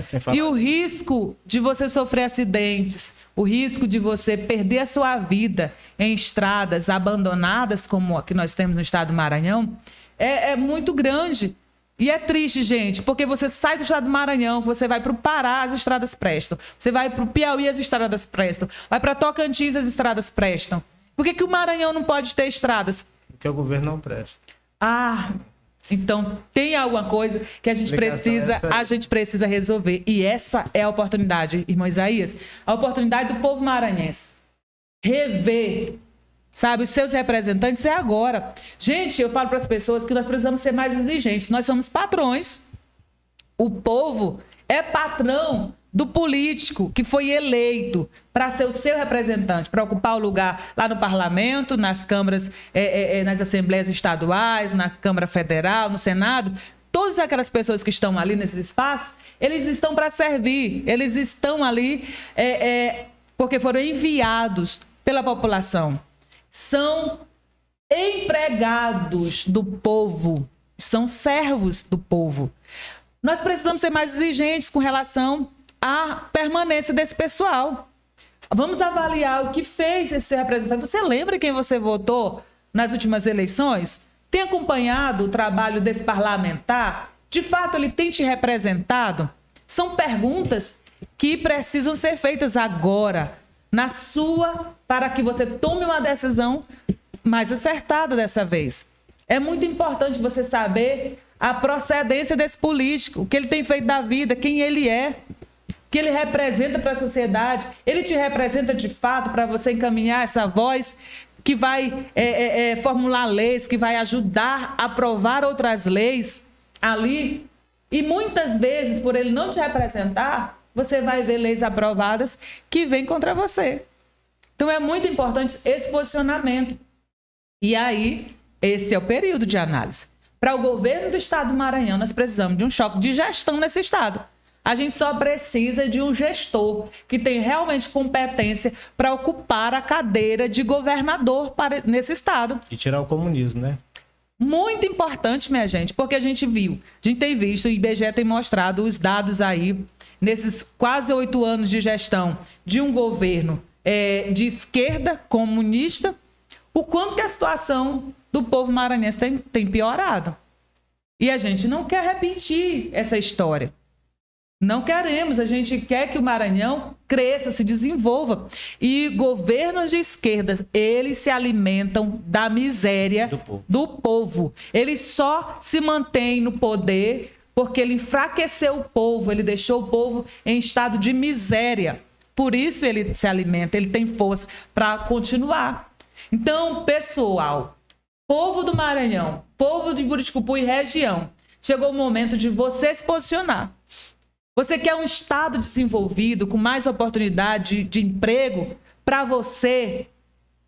Sem falar. E o risco de você sofrer acidentes, o risco de você perder a sua vida em estradas abandonadas, como a que nós temos no estado do Maranhão, é muito grande. E é triste, gente, porque você sai do estado do Maranhão, você vai para o Pará, as estradas prestam. Você vai para o Piauí, as estradas prestam. Vai para Tocantins, as estradas prestam. Por que o Maranhão não pode ter estradas? Porque o governo não presta. Então tem alguma coisa que a gente precisa resolver. E essa é a oportunidade, irmão Isaías, a oportunidade do povo maranhense. Rever, sabe, os seus representantes é agora. Gente, eu falo para as pessoas que nós precisamos ser mais exigentes. Nós somos patrões. O povo é patrão do político que foi eleito para ser o seu representante, para ocupar o lugar lá no parlamento, nas câmaras, nas assembleias estaduais, na Câmara Federal, no Senado. Todas aquelas pessoas que estão ali nesses espaços, eles estão para servir, eles estão ali porque foram enviados pela população. São empregados do povo, são servos do povo. Nós precisamos ser mais exigentes com relação à permanência desse pessoal. Vamos avaliar o que fez esse representante. Você lembra quem você votou nas últimas eleições? Tem acompanhado o trabalho desse parlamentar? De fato, ele tem te representado? São perguntas que precisam ser feitas agora, para que você tome uma decisão mais acertada dessa vez. É muito importante você saber a procedência desse político, o que ele tem feito da vida, quem ele é, o que ele representa para a sociedade. Ele te representa de fato para você encaminhar essa voz que vai formular leis, que vai ajudar a aprovar outras leis ali. E muitas vezes, por ele não te representar, você vai ver leis aprovadas que vêm contra você. Então é muito importante esse posicionamento. E aí, esse é o período de análise. Para o governo do estado do Maranhão, nós precisamos de um choque de gestão nesse estado. A gente só precisa de um gestor que tem realmente competência para ocupar a cadeira de governador nesse estado. E tirar o comunismo, né? Muito importante, minha gente, porque a gente tem visto, o IBGE tem mostrado os dados aí, nesses quase 8 anos de gestão de um governo de esquerda comunista, o quanto que a situação do povo maranhense tem piorado. E a gente não quer repetir essa história. Não queremos, a gente quer que o Maranhão cresça, se desenvolva. E governos de esquerda, eles se alimentam da miséria do povo. Eles só se mantêm no poder porque ele enfraqueceu o povo, ele deixou o povo em estado de miséria. Por isso ele se alimenta, ele tem força para continuar. Então, pessoal, povo do Maranhão, povo de Buriticupu e região, chegou o momento de você se posicionar. Você quer um estado desenvolvido, com mais oportunidade de emprego para você?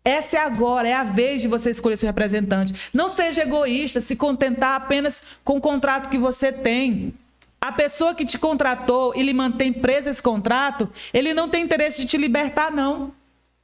Essa é agora, é a vez de você escolher seu representante. Não seja egoísta, se contentar apenas com o contrato que você tem. A pessoa que te contratou e lhe mantém preso esse contrato, ele não tem interesse de te libertar, não.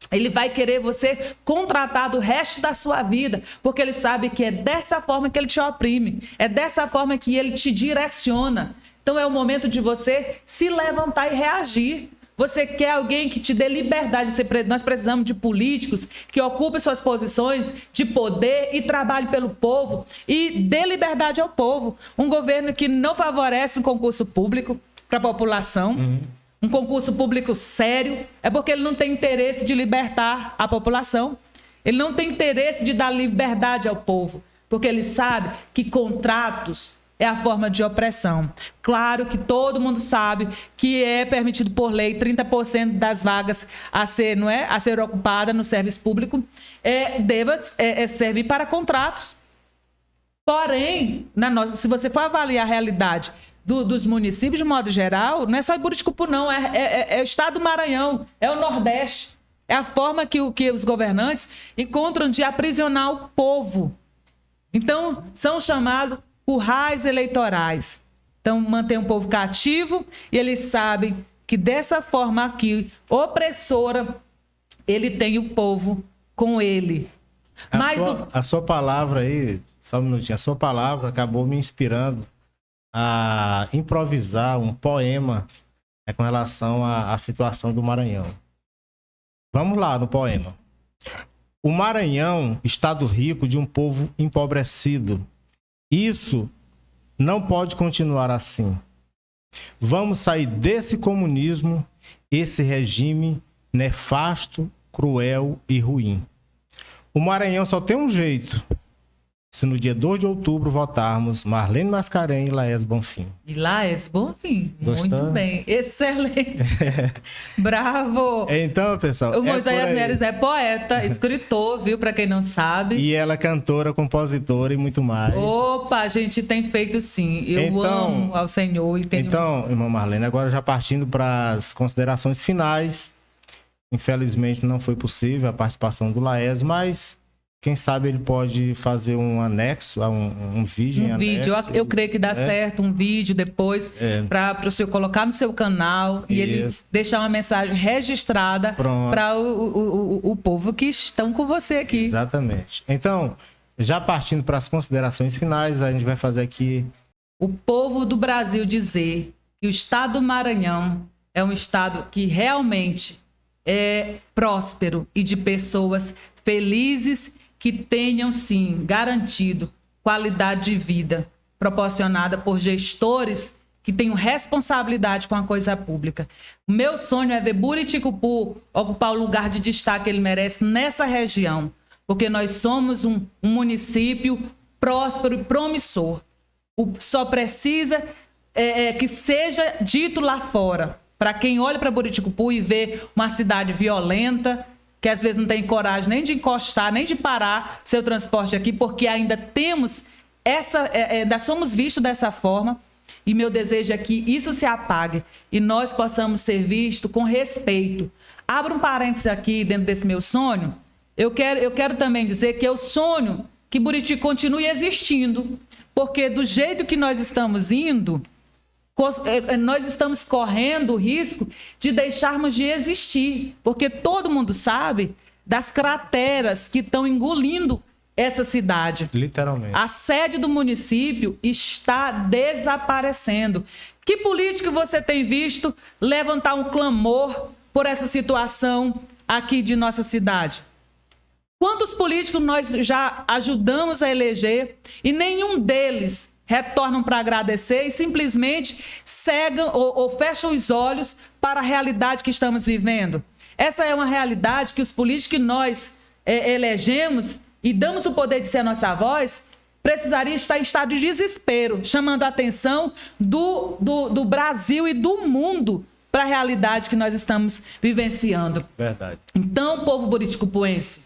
Ele vai querer você contratado o resto da sua vida, porque ele sabe que é dessa forma que ele te oprime, é dessa forma que ele te direciona. Então é o momento de você se levantar e reagir. Você quer alguém que te dê liberdade. Nós precisamos de políticos que ocupem suas posições de poder e trabalhem pelo povo e dê liberdade ao povo. Um governo que não favorece um concurso público para a população, um concurso público sério, é porque ele não tem interesse de libertar a população. Ele não tem interesse de dar liberdade ao povo, porque ele sabe que contratos é a forma de opressão. Claro que todo mundo sabe que é permitido por lei 30% das vagas a ser ocupada no serviço público deva servir para contratos. Porém, se você for avaliar a realidade dos municípios de modo geral, não é só em Buriticupu, não, é o estado do Maranhão, é o Nordeste. É a forma que os governantes encontram de aprisionar o povo. Então, são chamados currais eleitorais. Então, mantém o povo cativo e eles sabem que dessa forma aqui, opressora, ele tem o povo com ele. A sua palavra aí, só um minutinho, a sua palavra acabou me inspirando a improvisar um poema com relação à situação do Maranhão. Vamos lá no poema. O Maranhão, estado rico de um povo empobrecido. Isso não pode continuar assim. Vamos sair desse comunismo, esse regime nefasto, cruel e ruim. O Maranhão só tem um jeito. Se no dia 2 de outubro votarmos Marlene Mascarenhas e Laes Bonfim. E Laes Bonfim, Gostando? Muito bem, excelente. Bravo! Então, pessoal, O Moisés Neres é poeta, escritor, viu? Para quem não sabe. E ela é cantora, compositora e muito mais. Opa, a gente tem feito sim. Eu amo ao Senhor e tenho... Então, irmã Marlene, agora já partindo para as considerações finais. Infelizmente não foi possível a participação do Laes, mas quem sabe ele pode fazer um anexo, um vídeo. Um vídeo, eu creio que dá certo, um vídeo depois, para o senhor colocar no seu canal e ele deixar uma mensagem registrada para o povo que estão com você aqui. Exatamente. Então, já partindo para as considerações finais, a gente vai fazer aqui... O povo do Brasil dizer que o estado do Maranhão é um estado que realmente é próspero e de pessoas felizes que tenham, sim, garantido qualidade de vida proporcionada por gestores que tenham responsabilidade com a coisa pública. O meu sonho é ver Buriticupu ocupar o lugar de destaque que ele merece nessa região, porque nós somos um município próspero e promissor. Só precisa que seja dito lá fora, para quem olha para Buriticupu e vê uma cidade violenta, que às vezes não tem coragem nem de encostar, nem de parar seu transporte aqui, porque ainda temos ainda somos vistos dessa forma, e meu desejo é que isso se apague e nós possamos ser vistos com respeito. Abro um parênteses aqui dentro desse meu sonho. Eu quero também dizer que eu sonho que Buriti continue existindo, porque do jeito que nós estamos indo, nós estamos correndo o risco de deixarmos de existir, porque todo mundo sabe das crateras que estão engolindo essa cidade. Literalmente. A sede do município está desaparecendo. Que político você tem visto levantar um clamor por essa situação aqui de nossa cidade? Quantos políticos nós já ajudamos a eleger e nenhum deles retornam para agradecer e simplesmente cegam ou fecham os olhos para a realidade que estamos vivendo? Essa é uma realidade que os políticos que nós elegemos e damos o poder de ser a nossa voz, precisaria estar em estado de desespero, chamando a atenção do Brasil e do mundo para a realidade que nós estamos vivenciando. Verdade. Então, povo buriticupuense,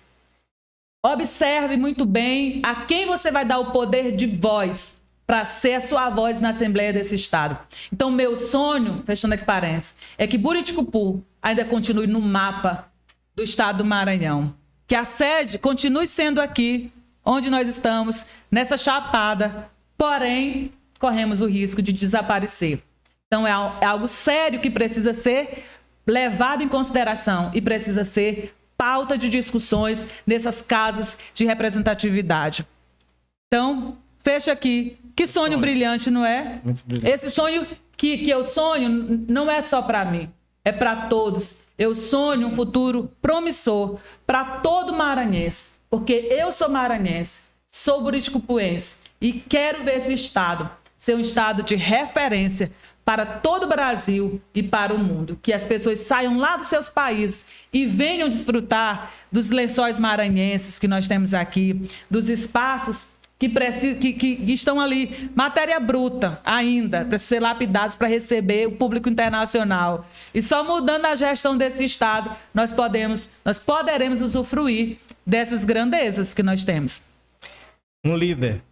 observe muito bem a quem você vai dar o poder de voz para ser a sua voz na Assembleia desse Estado. Então, meu sonho, fechando aqui parênteses, é que Buriticupu ainda continue no mapa do Estado do Maranhão. Que a sede continue sendo aqui, onde nós estamos, nessa chapada, porém, corremos o risco de desaparecer. Então, é algo sério que precisa ser levado em consideração e precisa ser pauta de discussões nessas casas de representatividade. Então, fecho aqui. Que sonho brilhante, não é? Muito brilhante. Esse sonho que eu sonho não é só para mim, é para todos. Eu sonho um futuro promissor para todo maranhense, porque eu sou maranhense, sou buriticupuense e quero ver esse estado ser um estado de referência para todo o Brasil e para o mundo. Que as pessoas saiam lá dos seus países e venham desfrutar dos lençóis maranhenses que nós temos aqui, dos espaços que estão ali, matéria bruta ainda, para ser lapidados para receber o público internacional. E só mudando a gestão desse estado, nós poderemos usufruir dessas grandezas que nós temos. Um líder.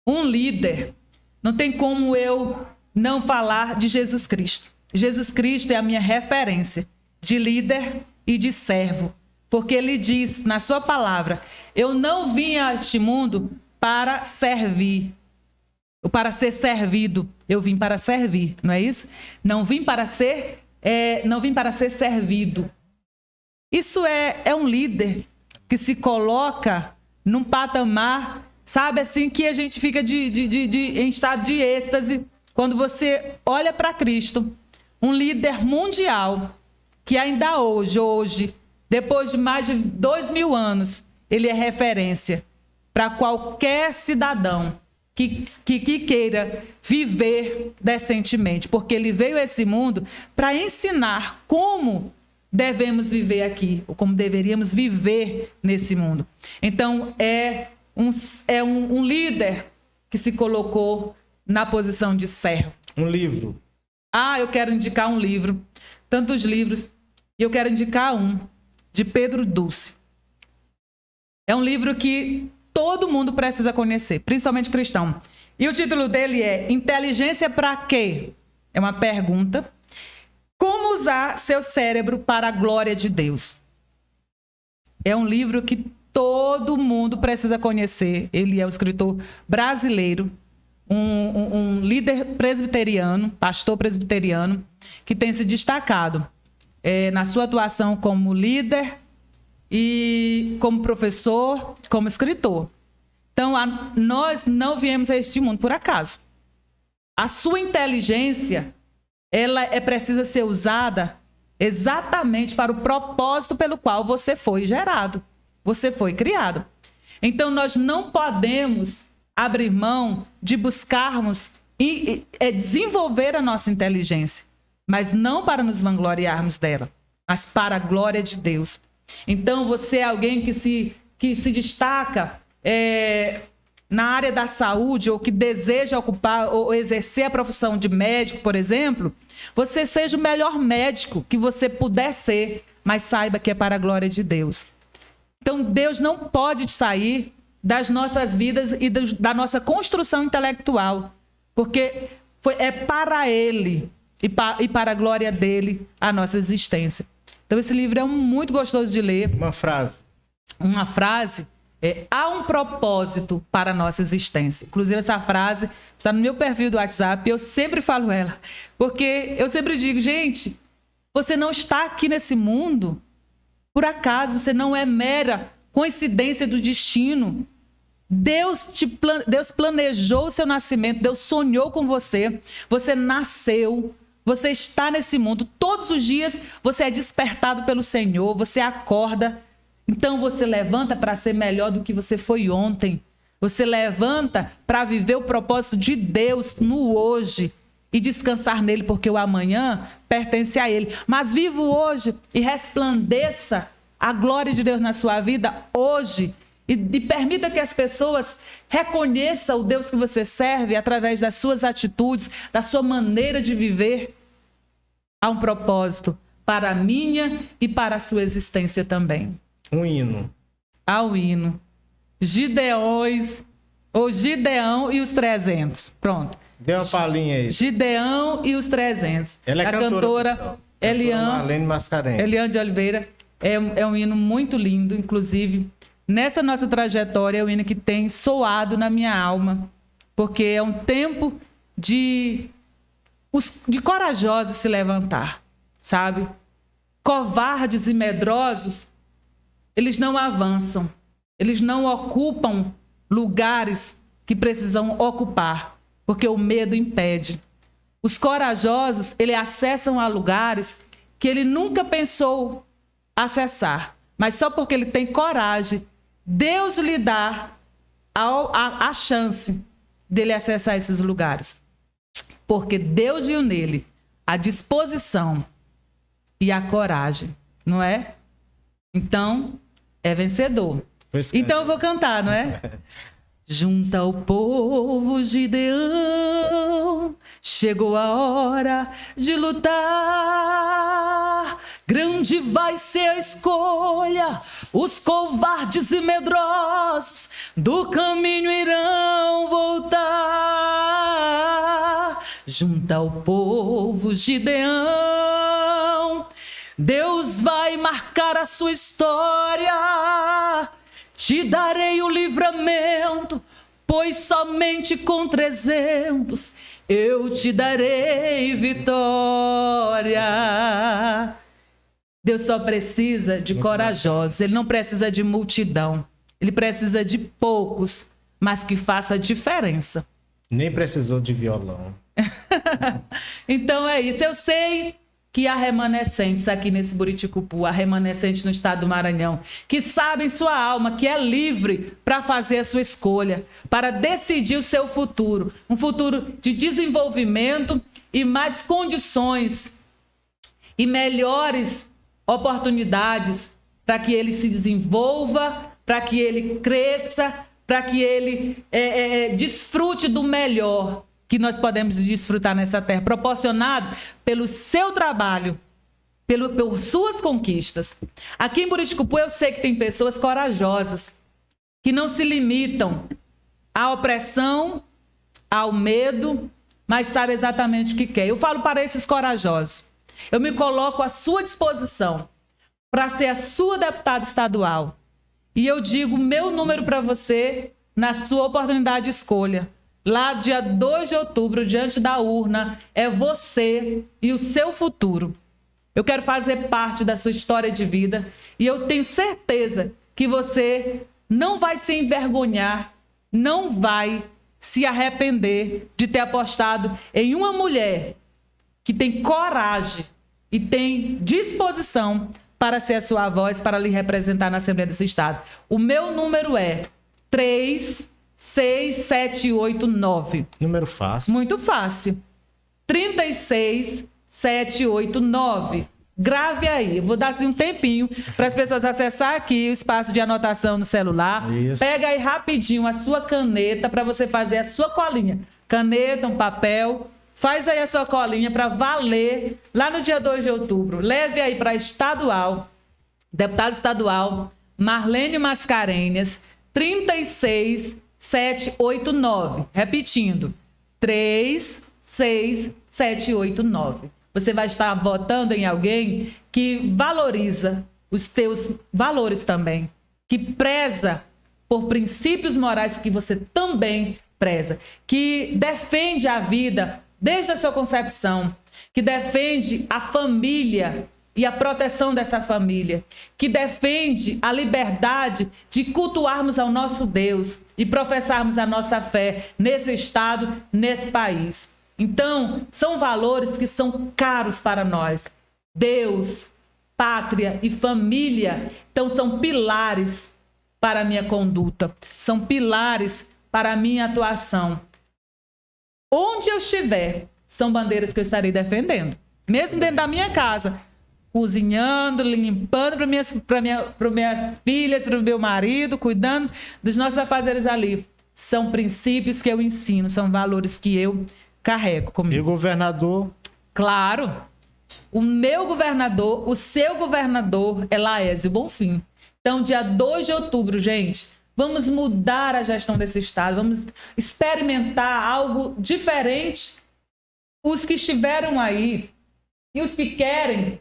Um líder. Não tem como eu não falar de Jesus Cristo. Jesus Cristo é a minha referência de líder e de servo, porque ele diz na sua palavra: eu não vim a este mundo para servir. para ser servido. Eu vim para servir, não é isso? Não vim para ser servido. Isso é um líder que se coloca num patamar, sabe, assim, que a gente fica em estado de êxtase quando você olha para Cristo, um líder mundial, que ainda hoje, depois de mais de 2000 anos, ele é referência para qualquer cidadão que queira viver decentemente, porque ele veio a esse mundo para ensinar como devemos viver aqui, ou como deveríamos viver nesse mundo. Então, é um líder que se colocou na posição de servo. Um livro. Eu quero indicar um livro, tantos livros, e eu quero indicar um, de Pedro Dulce. É um livro que todo mundo precisa conhecer, principalmente cristão. E o título dele é Inteligência para quê? É uma pergunta. Como usar seu cérebro para a glória de Deus? É um livro que todo mundo precisa conhecer. Ele é um escritor brasileiro, um líder presbiteriano, pastor presbiteriano, que tem se destacado na sua atuação como líder e como professor, como escritor. Então, nós não viemos a este mundo por acaso. A sua inteligência, ela precisa ser usada exatamente para o propósito pelo qual você foi gerado, você foi criado. Então, nós não podemos abrir mão de buscarmos e desenvolver a nossa inteligência, mas não para nos vangloriarmos dela, mas para a glória de Deus. Então, você é alguém que se destaca na área da saúde, ou que deseja ocupar ou exercer a profissão de médico, por exemplo, você seja o melhor médico que você puder ser, mas saiba que é para a glória de Deus. Então, Deus não pode sair das nossas vidas e da nossa construção intelectual, porque é para Ele e para a glória dEle a nossa existência. Então, esse livro é muito gostoso de ler. Uma frase. Há um propósito para a nossa existência. Inclusive, essa frase está no meu perfil do WhatsApp e eu sempre falo ela. Porque eu sempre digo, gente, você não está aqui nesse mundo por acaso, você não é mera coincidência do destino. Deus planejou o seu nascimento, Deus sonhou com você, você nasceu, você está nesse mundo. Todos os dias você é despertado pelo Senhor, você acorda. Então você levanta para ser melhor do que você foi ontem. Você levanta para viver o propósito de Deus no hoje e descansar nele, porque o amanhã pertence a Ele. Mas viva o hoje e resplandeça a glória de Deus na sua vida hoje. E permita que as pessoas reconheçam o Deus que você serve através das suas atitudes, da sua maneira de viver. Há um propósito para a minha e para a sua existência também. Um hino. Ao hino. Gideões, ou Gideão e os 300. Pronto. Dê uma palhinha aí. Gideão e os 300. Ela é cantora Marlene Mascarenhas. Eliane de Oliveira. É um hino muito lindo, inclusive. Nessa nossa trajetória, é um hino que tem soado na minha alma. Porque é um tempo de corajosos se levantar, sabe? Covardes e medrosos, eles não avançam, eles não ocupam lugares que precisam ocupar, porque o medo impede. Os corajosos, eles acessam a lugares que ele nunca pensou acessar, mas só porque ele tem coragem, Deus lhe dá a chance dele acessar esses lugares, porque Deus viu nele a disposição e a coragem, não é? Então, é vencedor. Então eu vou cantar, não é? Junta ao povo, Gideão, chegou a hora de lutar. Grande vai ser a escolha, os covardes e medrosos do caminho irão voltar. Junta ao povo, Gideão, Deus vai marcar a sua história. Te darei o livramento, pois somente com 300 eu te darei vitória. Deus só precisa de corajosos, Ele não precisa de multidão, Ele precisa de poucos, mas que faça a diferença. Nem precisou de violão. Então é isso, eu sei que há remanescentes aqui nesse Buriticupu, há remanescentes no estado do Maranhão, que sabem sua alma, que é livre para fazer a sua escolha, para decidir o seu futuro, um futuro de desenvolvimento e mais condições e melhores oportunidades para que ele se desenvolva, para que ele cresça, para que ele desfrute do melhor que nós podemos desfrutar nessa terra, proporcionado pelo seu trabalho, pelas suas conquistas. Aqui em Buriticupu eu sei que tem pessoas corajosas, que não se limitam à opressão, ao medo, mas sabem exatamente o que quer. Eu falo para esses corajosos, eu me coloco à sua disposição para ser a sua deputada estadual. E eu digo meu número para você na sua oportunidade de escolha. Lá, dia 2 de outubro, diante da urna, é você e o seu futuro. Eu quero fazer parte da sua história de vida e eu tenho certeza que você não vai se envergonhar, não vai se arrepender de ter apostado em uma mulher que tem coragem e tem disposição para ser a sua voz, para lhe representar na Assembleia desse Estado. O meu número é 36789. Número fácil. Muito fácil. 36789. Grave aí. Eu vou dar assim um tempinho para as pessoas acessar aqui o espaço de anotação no celular. Isso. Pega aí rapidinho a sua caneta para você fazer a sua colinha. Caneta, um papel. Faz aí a sua colinha para valer lá no dia 2 de outubro. Leve aí para estadual, deputado estadual, Marlene Mascarenhas, 36789. Repetindo, 36789. Você vai estar votando em alguém que valoriza os teus valores também, que preza por princípios morais que você também preza, que defende a vida desde a sua concepção, que defende a família e a proteção dessa família, que defende a liberdade de cultuarmos ao nosso Deus e professarmos a nossa fé nesse estado, nesse país. Então, são valores que são caros para nós. Deus, pátria e família, então são pilares para a minha conduta, são pilares para a minha atuação. Onde eu estiver, são bandeiras que eu estarei defendendo. Mesmo dentro da minha casa, cozinhando, limpando para minhas filhas, para o meu marido, cuidando dos nossos afazeres ali. São princípios que eu ensino, são valores que eu carrego comigo. E o governador? Claro. O meu governador, o seu governador é Laésio Bonfim. Então, dia 2 de outubro, gente, vamos mudar a gestão desse estado, vamos experimentar algo diferente. Os que estiveram aí e os que querem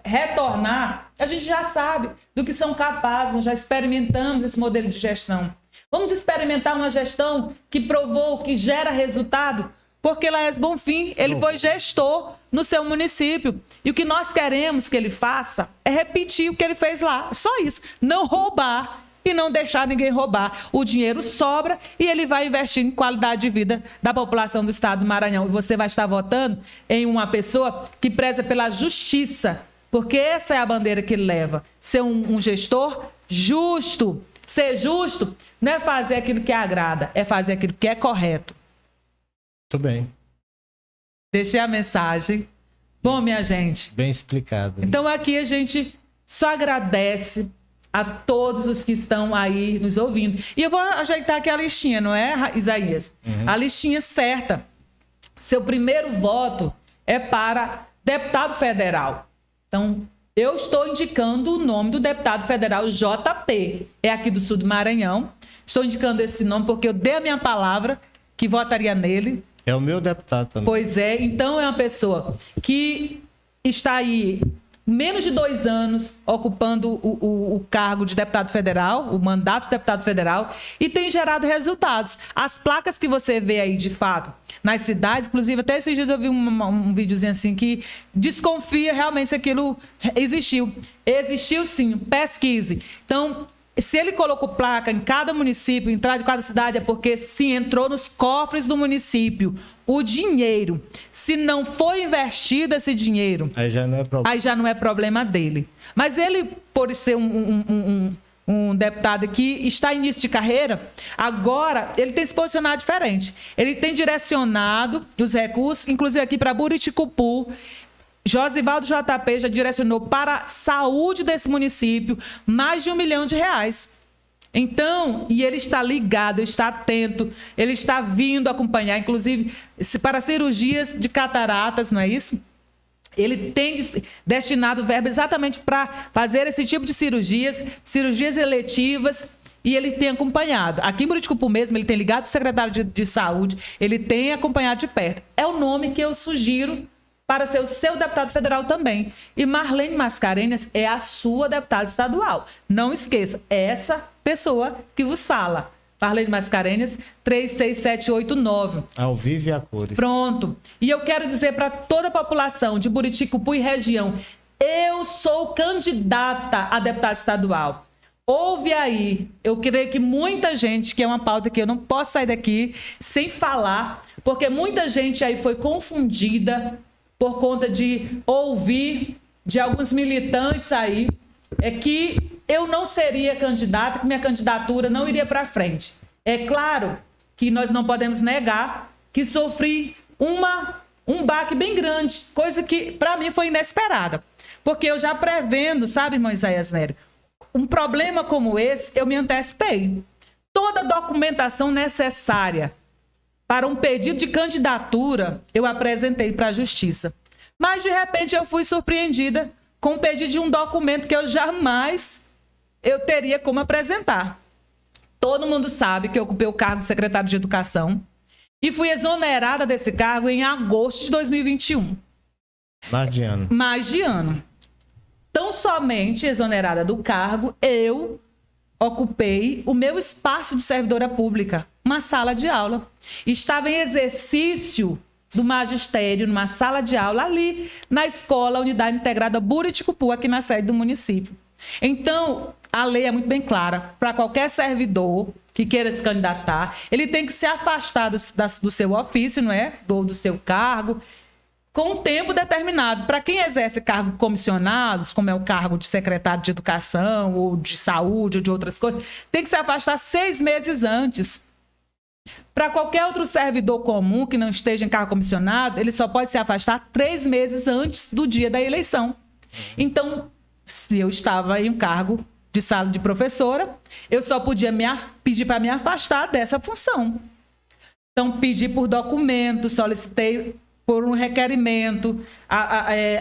retornar, a gente já sabe do que são capazes, nós já experimentamos esse modelo de gestão. Vamos experimentar uma gestão que provou, que gera resultado, porque Laésio Bonfim, ele foi gestor no seu município. E o que nós queremos que ele faça é repetir o que ele fez lá. Só isso. Não roubar e não deixar ninguém roubar. O dinheiro sobra e ele vai investir em qualidade de vida da população do estado do Maranhão. E você vai estar votando em uma pessoa que preza pela justiça, porque essa é a bandeira que ele leva. Ser um gestor justo. Ser justo não é fazer aquilo que agrada, é fazer aquilo que é correto. Muito bem. Deixei a mensagem. Bom, minha gente. Bem explicado. Então aqui a gente só agradece a todos os que estão aí nos ouvindo. E eu vou ajeitar aqui a listinha, não é, Isaías? Uhum. A listinha certa. Seu primeiro voto é para deputado federal. Então, eu estou indicando o nome do deputado federal JP. É aqui do sul do Maranhão. Estou indicando esse nome porque eu dei a minha palavra que votaria nele. É o meu deputado também. Pois é. Então, é uma pessoa que está aí menos de 2 anos ocupando o cargo de deputado federal, o mandato de deputado federal, e tem gerado resultados. As placas que você vê aí, de fato, nas cidades, inclusive até esses dias eu vi um videozinho assim que desconfia realmente se aquilo existiu. Existiu sim, pesquise. Então, se ele colocou placa em cada município, em cada cidade, é porque sim, entrou nos cofres do município o dinheiro. Se não foi investido esse dinheiro, aí já não é problema dele. Mas ele, por ser um deputado que está em início de carreira, agora ele tem se posicionado diferente. Ele tem direcionado os recursos, inclusive aqui para Buriticupu. Josivaldo JP já direcionou para a saúde desse município mais de R$1 milhão. Então, e ele está ligado, está atento, ele está vindo acompanhar, inclusive para cirurgias de cataratas, não é isso? Ele tem destinado verba exatamente para fazer esse tipo de cirurgias eletivas, e ele tem acompanhado. Aqui em Buriticupu mesmo, ele tem ligado para o secretário de saúde, ele tem acompanhado de perto. É o nome que eu sugiro para ser o seu deputado federal também. E Marlene Mascarenhas é a sua deputada estadual. Não esqueça, é essa pessoa que vos fala. Marlene Mascarenhas, 36789. Ao vivo e a cores. Pronto. E eu quero dizer para toda a população de Buriticupu e região, eu sou candidata a deputada estadual. Ouve aí, eu creio que muita gente, que é uma pauta que eu não posso sair daqui sem falar, porque muita gente aí foi confundida por conta de ouvir de alguns militantes aí, que eu não seria candidata, que minha candidatura não iria para frente. É claro que nós não podemos negar que sofri um baque bem grande, coisa que para mim foi inesperada. Porque eu já prevendo, sabe, irmão Isaías Nery, um problema como esse, eu me antecipei. Toda a documentação necessária para um pedido de candidatura, eu apresentei para a Justiça. Mas, de repente, eu fui surpreendida com o pedido de um documento que eu jamais teria como apresentar. Todo mundo sabe que eu ocupei o cargo de secretário de Educação e fui exonerada desse cargo em agosto de 2021. Mais de ano. Tão somente exonerada do cargo, eu ocupei o meu espaço de servidora pública, uma sala de aula. Estava em exercício do magistério, numa sala de aula ali na escola Unidade Integrada Buriticupu, aqui na sede do município. Então, a lei é muito bem clara. Para qualquer servidor que queira se candidatar, ele tem que se afastar do seu ofício, não é? Do seu cargo, com um tempo determinado. Para quem exerce cargos comissionados, como é o cargo de secretário de Educação, ou de Saúde, ou de outras coisas, tem que se afastar 6 meses antes. Para qualquer outro servidor comum que não esteja em cargo comissionado, ele só pode se afastar 3 meses antes do dia da eleição. Então, se eu estava em um cargo de sala de professora, eu só podia pedir para me afastar dessa função. Então, pedi por documento, solicitei por um requerimento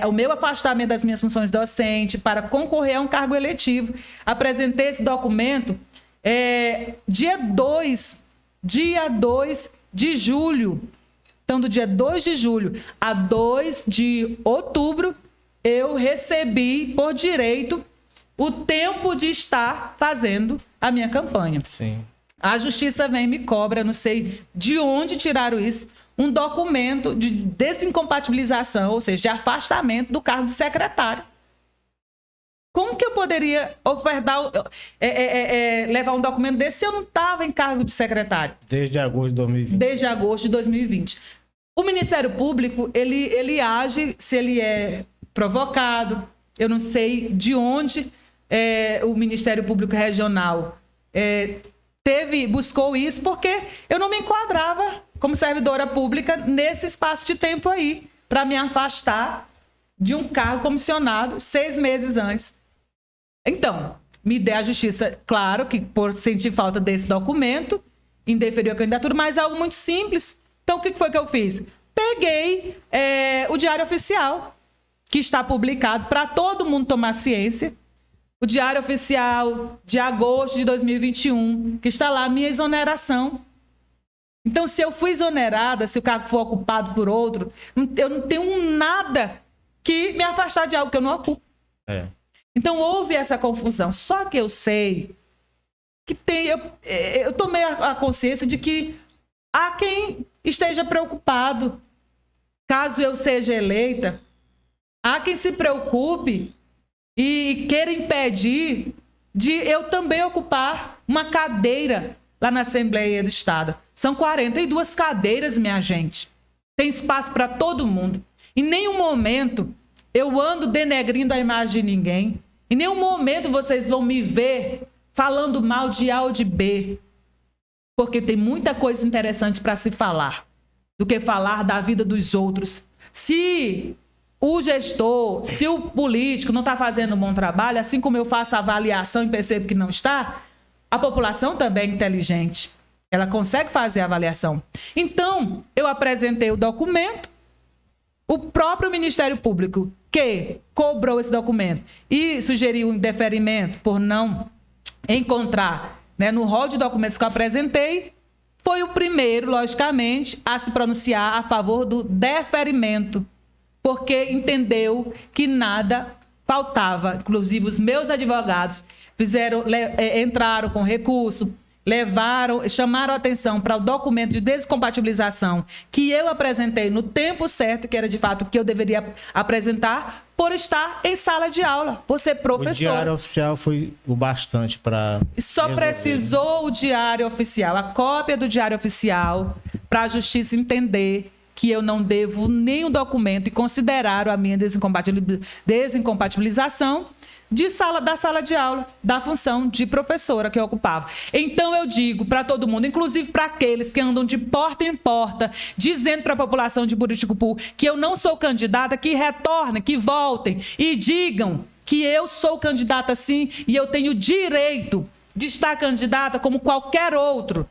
o meu afastamento das minhas funções docentes para concorrer a um cargo eletivo. Apresentei esse documento dia 2 de julho. Então, do dia 2 de julho a 2 de outubro, eu recebi por direito o tempo de estar fazendo a minha campanha. Sim. A Justiça vem e me cobra, não sei de onde tiraram isso, um documento de desincompatibilização, ou seja, de afastamento do cargo de secretário. Como que eu poderia ofertar, levar um documento desse se eu não estava em cargo de secretário? Desde agosto de 2020. Desde agosto de 2020. O Ministério Público, ele age se ele é provocado. Eu não sei de onde o Ministério Público Regional buscou isso, porque eu não me enquadrava como servidora pública nesse espaço de tempo aí, para me afastar de um cargo comissionado 6 meses antes. Então, me dê a Justiça, claro que por sentir falta desse documento, indeferiu a candidatura, mas é algo muito simples. Então, o que foi que eu fiz? Peguei o Diário Oficial, que está publicado para todo mundo tomar ciência, o Diário Oficial de agosto de 2021, que está lá a minha exoneração. Então, se eu fui exonerada, se o cargo for ocupado por outro, eu não tenho nada que me afastar de algo que eu não ocupo. Então houve essa confusão. Só que eu sei que eu tomei a consciência de que há quem esteja preocupado, caso eu seja eleita, há quem se preocupe e queira impedir de eu também ocupar uma cadeira lá na Assembleia do Estado. São 42 cadeiras, minha gente. Tem espaço para todo mundo. Em nenhum momento eu ando denegrindo a imagem de ninguém. Em nenhum momento vocês vão me ver falando mal de A ou de B. Porque tem muita coisa interessante para se falar do que falar da vida dos outros. Se o gestor, se o político não está fazendo um bom trabalho, assim como eu faço a avaliação e percebo que não está, a população também é inteligente. Ela consegue fazer a avaliação. Então, eu apresentei o documento, o próprio Ministério Público, que cobrou esse documento e sugeriu um indeferimento por não encontrar, né, no rol de documentos que eu apresentei, foi o primeiro, logicamente, a se pronunciar a favor do deferimento, porque entendeu que nada faltava. Inclusive, os meus advogados entraram com recurso, chamaram a atenção para o documento de descompatibilização que eu apresentei no tempo certo, que era de fato o que eu deveria apresentar, por estar em sala de aula, por ser professor. O diário oficial foi o bastante para... Só precisou o diário oficial, a cópia do diário oficial, para a justiça entender que eu não devo nenhum documento e consideraram a minha desincompatibilização da sala de aula, da função de professora que eu ocupava. Então eu digo para todo mundo, inclusive para aqueles que andam de porta em porta, dizendo para a população de Buriticupu que eu não sou candidata, que retornem, que voltem e digam que eu sou candidata sim e eu tenho direito de estar candidata como qualquer outro.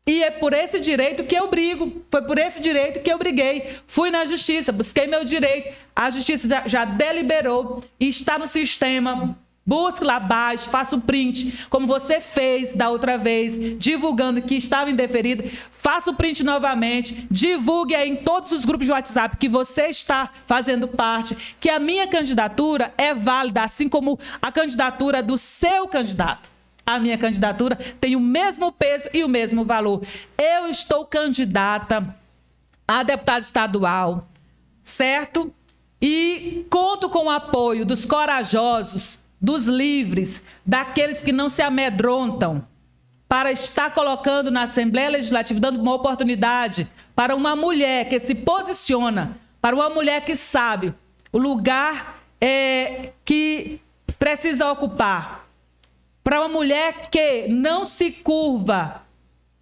E é por esse direito que eu brigo, foi por esse direito que eu briguei. Fui na justiça, busquei meu direito, a justiça já deliberou e está no sistema. Busque lá abaixo, faça o print, como você fez da outra vez, divulgando que estava indeferido. Faça o print novamente, divulgue aí em todos os grupos de WhatsApp que você está fazendo parte, que a minha candidatura é válida, assim como a candidatura do seu candidato. A minha candidatura tem o mesmo peso e o mesmo valor. Eu estou candidata a deputada estadual, certo? E conto com o apoio dos corajosos, dos livres, daqueles que não se amedrontam, para estar colocando na Assembleia Legislativa, dando uma oportunidade para uma mulher que se posiciona, para uma mulher que sabe o lugar que precisa ocupar, para uma mulher que não se curva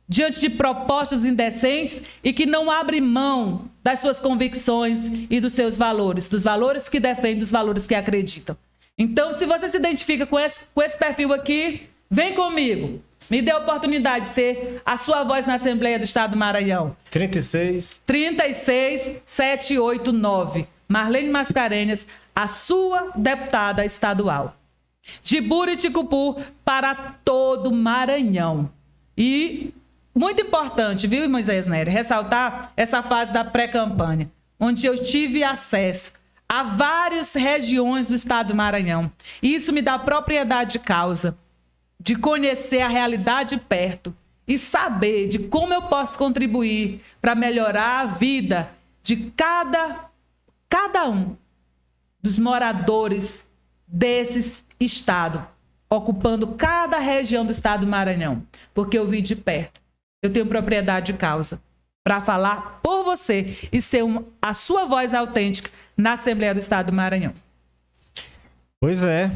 diante de propostas indecentes e que não abre mão das suas convicções e dos seus valores, dos valores que defende, dos valores que acreditam. Então, se você se identifica com esse perfil aqui, vem comigo. Me dê a oportunidade de ser a sua voz na Assembleia do Estado do Maranhão. 36789. Marlene Mascarenhas, a sua deputada estadual. De Buriticupu para todo Maranhão. E muito importante, viu, Moisés Nery, ressaltar essa fase da pré-campanha, onde eu tive acesso a várias regiões do estado do Maranhão. Isso me dá propriedade de causa, de conhecer a realidade de perto e saber de como eu posso contribuir para melhorar a vida de cada um dos moradores desses estado, ocupando cada região do estado do Maranhão, porque eu vi de perto. Eu tenho propriedade de causa para falar por você e ser a sua voz autêntica na Assembleia do Estado do Maranhão. Pois é.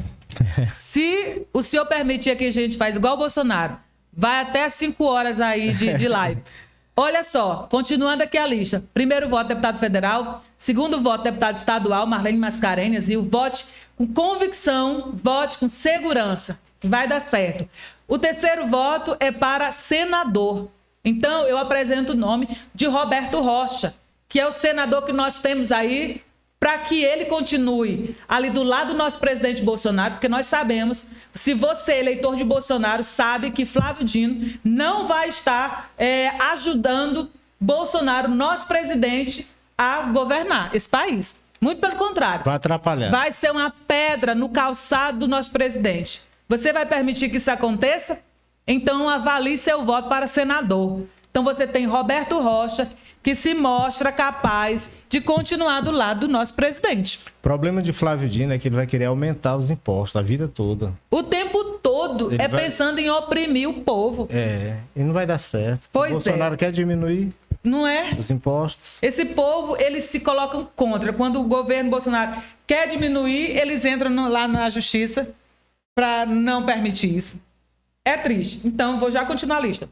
Se o senhor permitir que a gente faz igual o Bolsonaro, vai até 5 horas aí de live. Olha só, continuando aqui a lista. Primeiro voto, deputado federal. Segundo voto, deputado estadual, Marlene Mascarenhas. E o vote com convicção, vote com segurança. Vai dar certo. O terceiro voto é para senador. Então, eu apresento o nome de Roberto Rocha, que é o senador que nós temos aí, para que ele continue ali do lado do nosso presidente Bolsonaro, porque nós sabemos, se você, eleitor de Bolsonaro, sabe que Flávio Dino não vai estar ajudando Bolsonaro, nosso presidente, a governar esse país. Muito pelo contrário. Vai atrapalhar. Vai ser uma pedra no calçado do nosso presidente. Você vai permitir que isso aconteça? Então avalie seu voto para senador. Então você tem Roberto Rocha, que se mostra capaz de continuar do lado do nosso presidente. O problema de Flávio Dino é que ele vai querer aumentar os impostos a vida toda. O tempo todo Ele vai... pensando em oprimir o povo. E não vai dar certo. Pois o Bolsonaro quer diminuir, não é? Os impostos. Esse povo, eles se colocam contra. Quando o governo Bolsonaro quer diminuir, eles entram lá na justiça para não permitir isso. É triste. Então, vou já continuar a lista.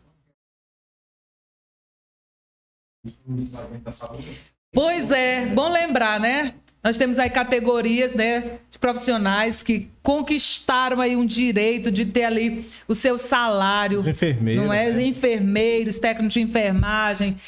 Pois é, bom lembrar, né? Nós temos aí categorias, né, de profissionais que conquistaram aí um direito de ter ali o seu salário. Os enfermeiros. Não é? Né? Enfermeiros, técnicos de enfermagem,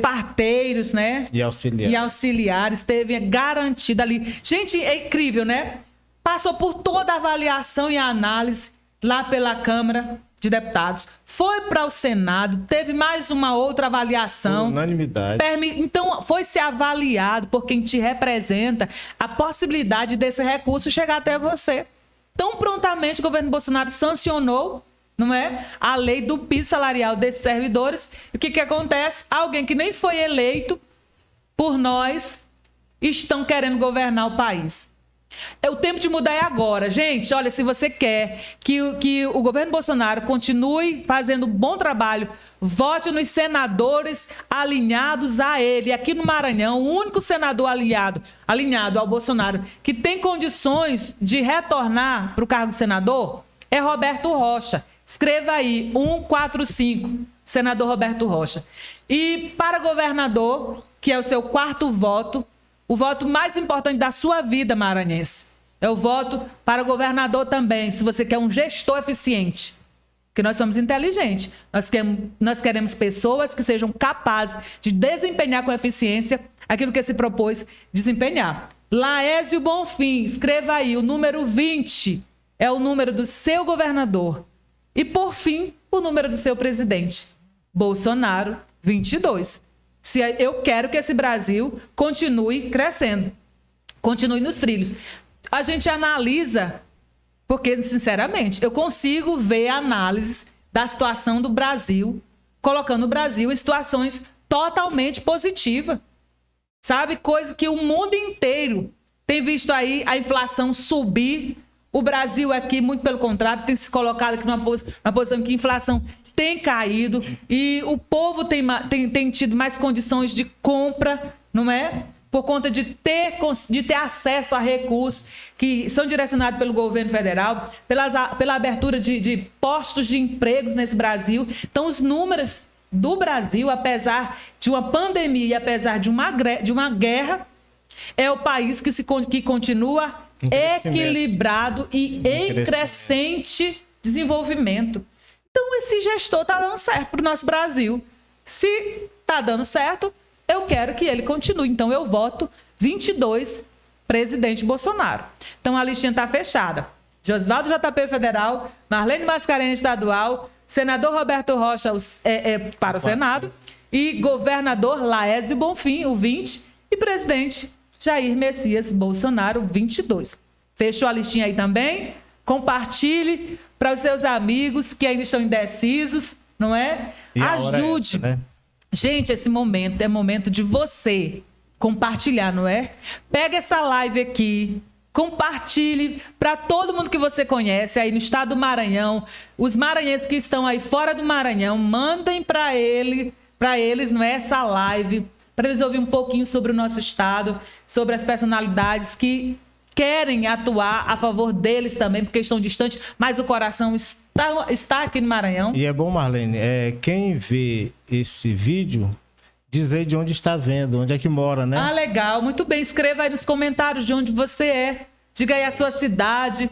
parteiros, né? E auxiliares. E auxiliares, teve garantida ali. Gente, é incrível, né? Passou por toda a avaliação e análise lá pela Câmara de Deputados, foi para o Senado, teve mais uma outra avaliação. Unanimidade. Então, foi ser avaliado por quem te representa a possibilidade desse recurso chegar até você. Tão prontamente o governo Bolsonaro sancionou, não é? A lei do piso salarial desses servidores. E o que acontece? Alguém que nem foi eleito por nós estão querendo governar o país. O tempo de mudar é agora. Gente, olha, se você quer que o governo Bolsonaro continue fazendo um bom trabalho, vote nos senadores alinhados a ele. Aqui no Maranhão, o único senador alinhado ao Bolsonaro que tem condições de retornar para o cargo de senador é Roberto Rocha. Escreva aí, 145, senador Roberto Rocha. E para governador, que é o seu 4º voto, o voto mais importante da sua vida, maranhense, é o voto para governador também, se você quer um gestor eficiente. Porque nós somos inteligentes. Nós queremos pessoas que sejam capazes de desempenhar com eficiência aquilo que se propôs desempenhar. Laésio Bonfim, escreva aí, o número 20 é o número do seu governador. E, por fim, o número do seu presidente. Bolsonaro, 22. Se eu quero que esse Brasil continue crescendo, continue nos trilhos. A gente analisa, porque, sinceramente, eu consigo ver análises da situação do Brasil, colocando o Brasil em situações totalmente positivas. Sabe? Coisa que o mundo inteiro tem visto aí a inflação subir. O Brasil aqui, muito pelo contrário, tem se colocado aqui numa posição em que a inflação tem caído e o povo tem tido mais condições de compra, não é? Por conta de ter acesso a recursos que são direcionados pelo governo federal, pela abertura de postos de empregos nesse Brasil. Então, os números do Brasil, apesar de uma pandemia e apesar de uma guerra, é o país que continua equilibrado e em crescente desenvolvimento. Então, esse gestor está dando certo para o nosso Brasil. Se está dando certo, eu quero que ele continue. Então, eu voto 22, presidente Bolsonaro. Então, a listinha está fechada. Josvaldo JP Federal, Marlene Mascarenhas Estadual, senador Roberto Rocha para o Senado e governador Laésio Bonfim, o 20, e presidente Jair Messias Bolsonaro, 22. Fechou a listinha aí também? Compartilhe para os seus amigos que ainda estão indecisos, não é? E ajude. É essa, né? Gente, esse momento é momento de você compartilhar, não é? Pega essa live aqui, compartilhe para todo mundo que você conhece aí no estado do Maranhão. Os maranhenses que estão aí fora do Maranhão, mandem para eles, não é, essa live, para eles ouvirem um pouquinho sobre o nosso estado, sobre as personalidades que querem atuar a favor deles também, porque estão distantes, mas o coração está aqui no Maranhão. E é bom, Marlene, quem vê esse vídeo, dizer de onde está vendo, onde é que mora, né? Ah, legal, muito bem. Escreva aí nos comentários de onde você é. Diga aí a sua cidade,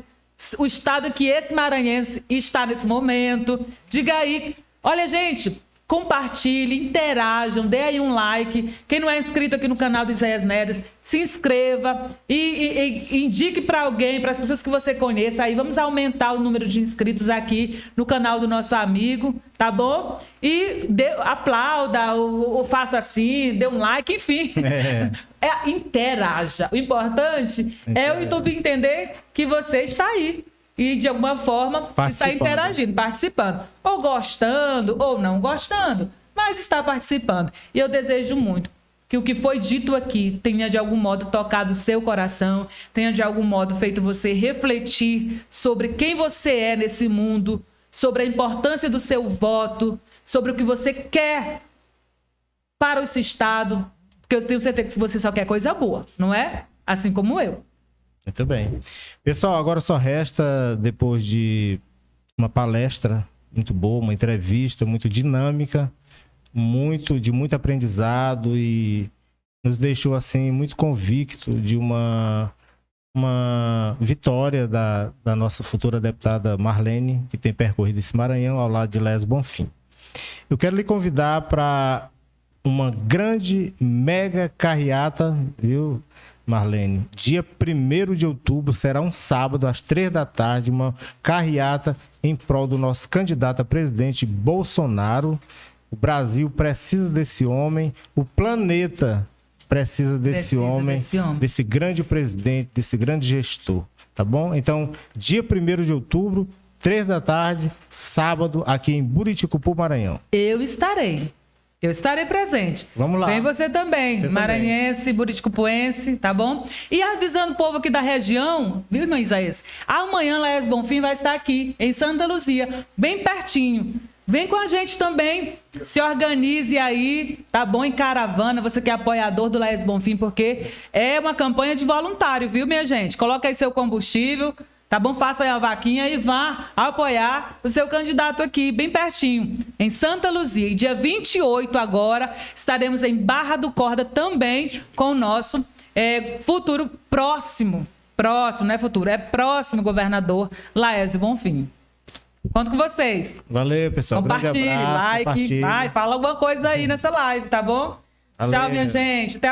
o estado que esse maranhense está nesse momento. Diga aí. Olha, gente, compartilhe, interajam, dê aí um like. Quem não é inscrito aqui no canal do Isaías Neres, se inscreva e indique para alguém, para as pessoas que você conheça. Aí vamos aumentar o número de inscritos aqui no canal do nosso amigo, tá bom? E aplauda, ou faça assim, dê um like, enfim. Interaja. O importante é o YouTube entender que você está aí. E, de alguma forma, está interagindo, participando. Ou gostando, ou não gostando, mas está participando. E eu desejo muito que o que foi dito aqui tenha, de algum modo, tocado o seu coração, tenha, de algum modo, feito você refletir sobre quem você é nesse mundo, sobre a importância do seu voto, sobre o que você quer para esse Estado, porque eu tenho certeza que você só quer coisa boa, não é? Assim como eu. Muito bem. Pessoal, agora só resta, depois de uma palestra muito boa, uma entrevista muito dinâmica, de muito aprendizado, e nos deixou assim muito convicto de uma vitória da nossa futura deputada Marlene, que tem percorrido esse Maranhão ao lado de Laes Bonfim. Eu quero lhe convidar para uma grande, mega carreata, viu, Marlene? Dia 1º de outubro, será um sábado, às 3 da tarde, uma carreata em prol do nosso candidato a presidente Bolsonaro. O Brasil precisa desse homem, o planeta precisa desse homem, desse grande presidente, desse grande gestor, tá bom? Então, dia 1º de outubro, 3 da tarde, sábado, aqui em Buriticupu, Maranhão. Eu estarei presente. Vamos lá. Vem você também, você maranhense, também. Buriticupuense, tá bom? E avisando o povo aqui da região, viu, irmã Isaías? Amanhã Laes Bonfim vai estar aqui, em Santa Luzia, bem pertinho. Vem com a gente também, se organize aí, tá bom? Em caravana, você que é apoiador do Laes Bonfim, porque é uma campanha de voluntário, viu, minha gente? Coloca aí seu combustível, tá bom? Faça aí a vaquinha e vá apoiar o seu candidato aqui, bem pertinho, em Santa Luzia. E dia 28 agora, estaremos em Barra do Corda também com o nosso futuro próximo, não é futuro, é próximo governador Laes Bonfim. Conto com vocês. Valeu, pessoal. Compartilhe, like, vai, fala alguma coisa aí nessa live, tá bom? Valeu. Tchau, minha gente. Até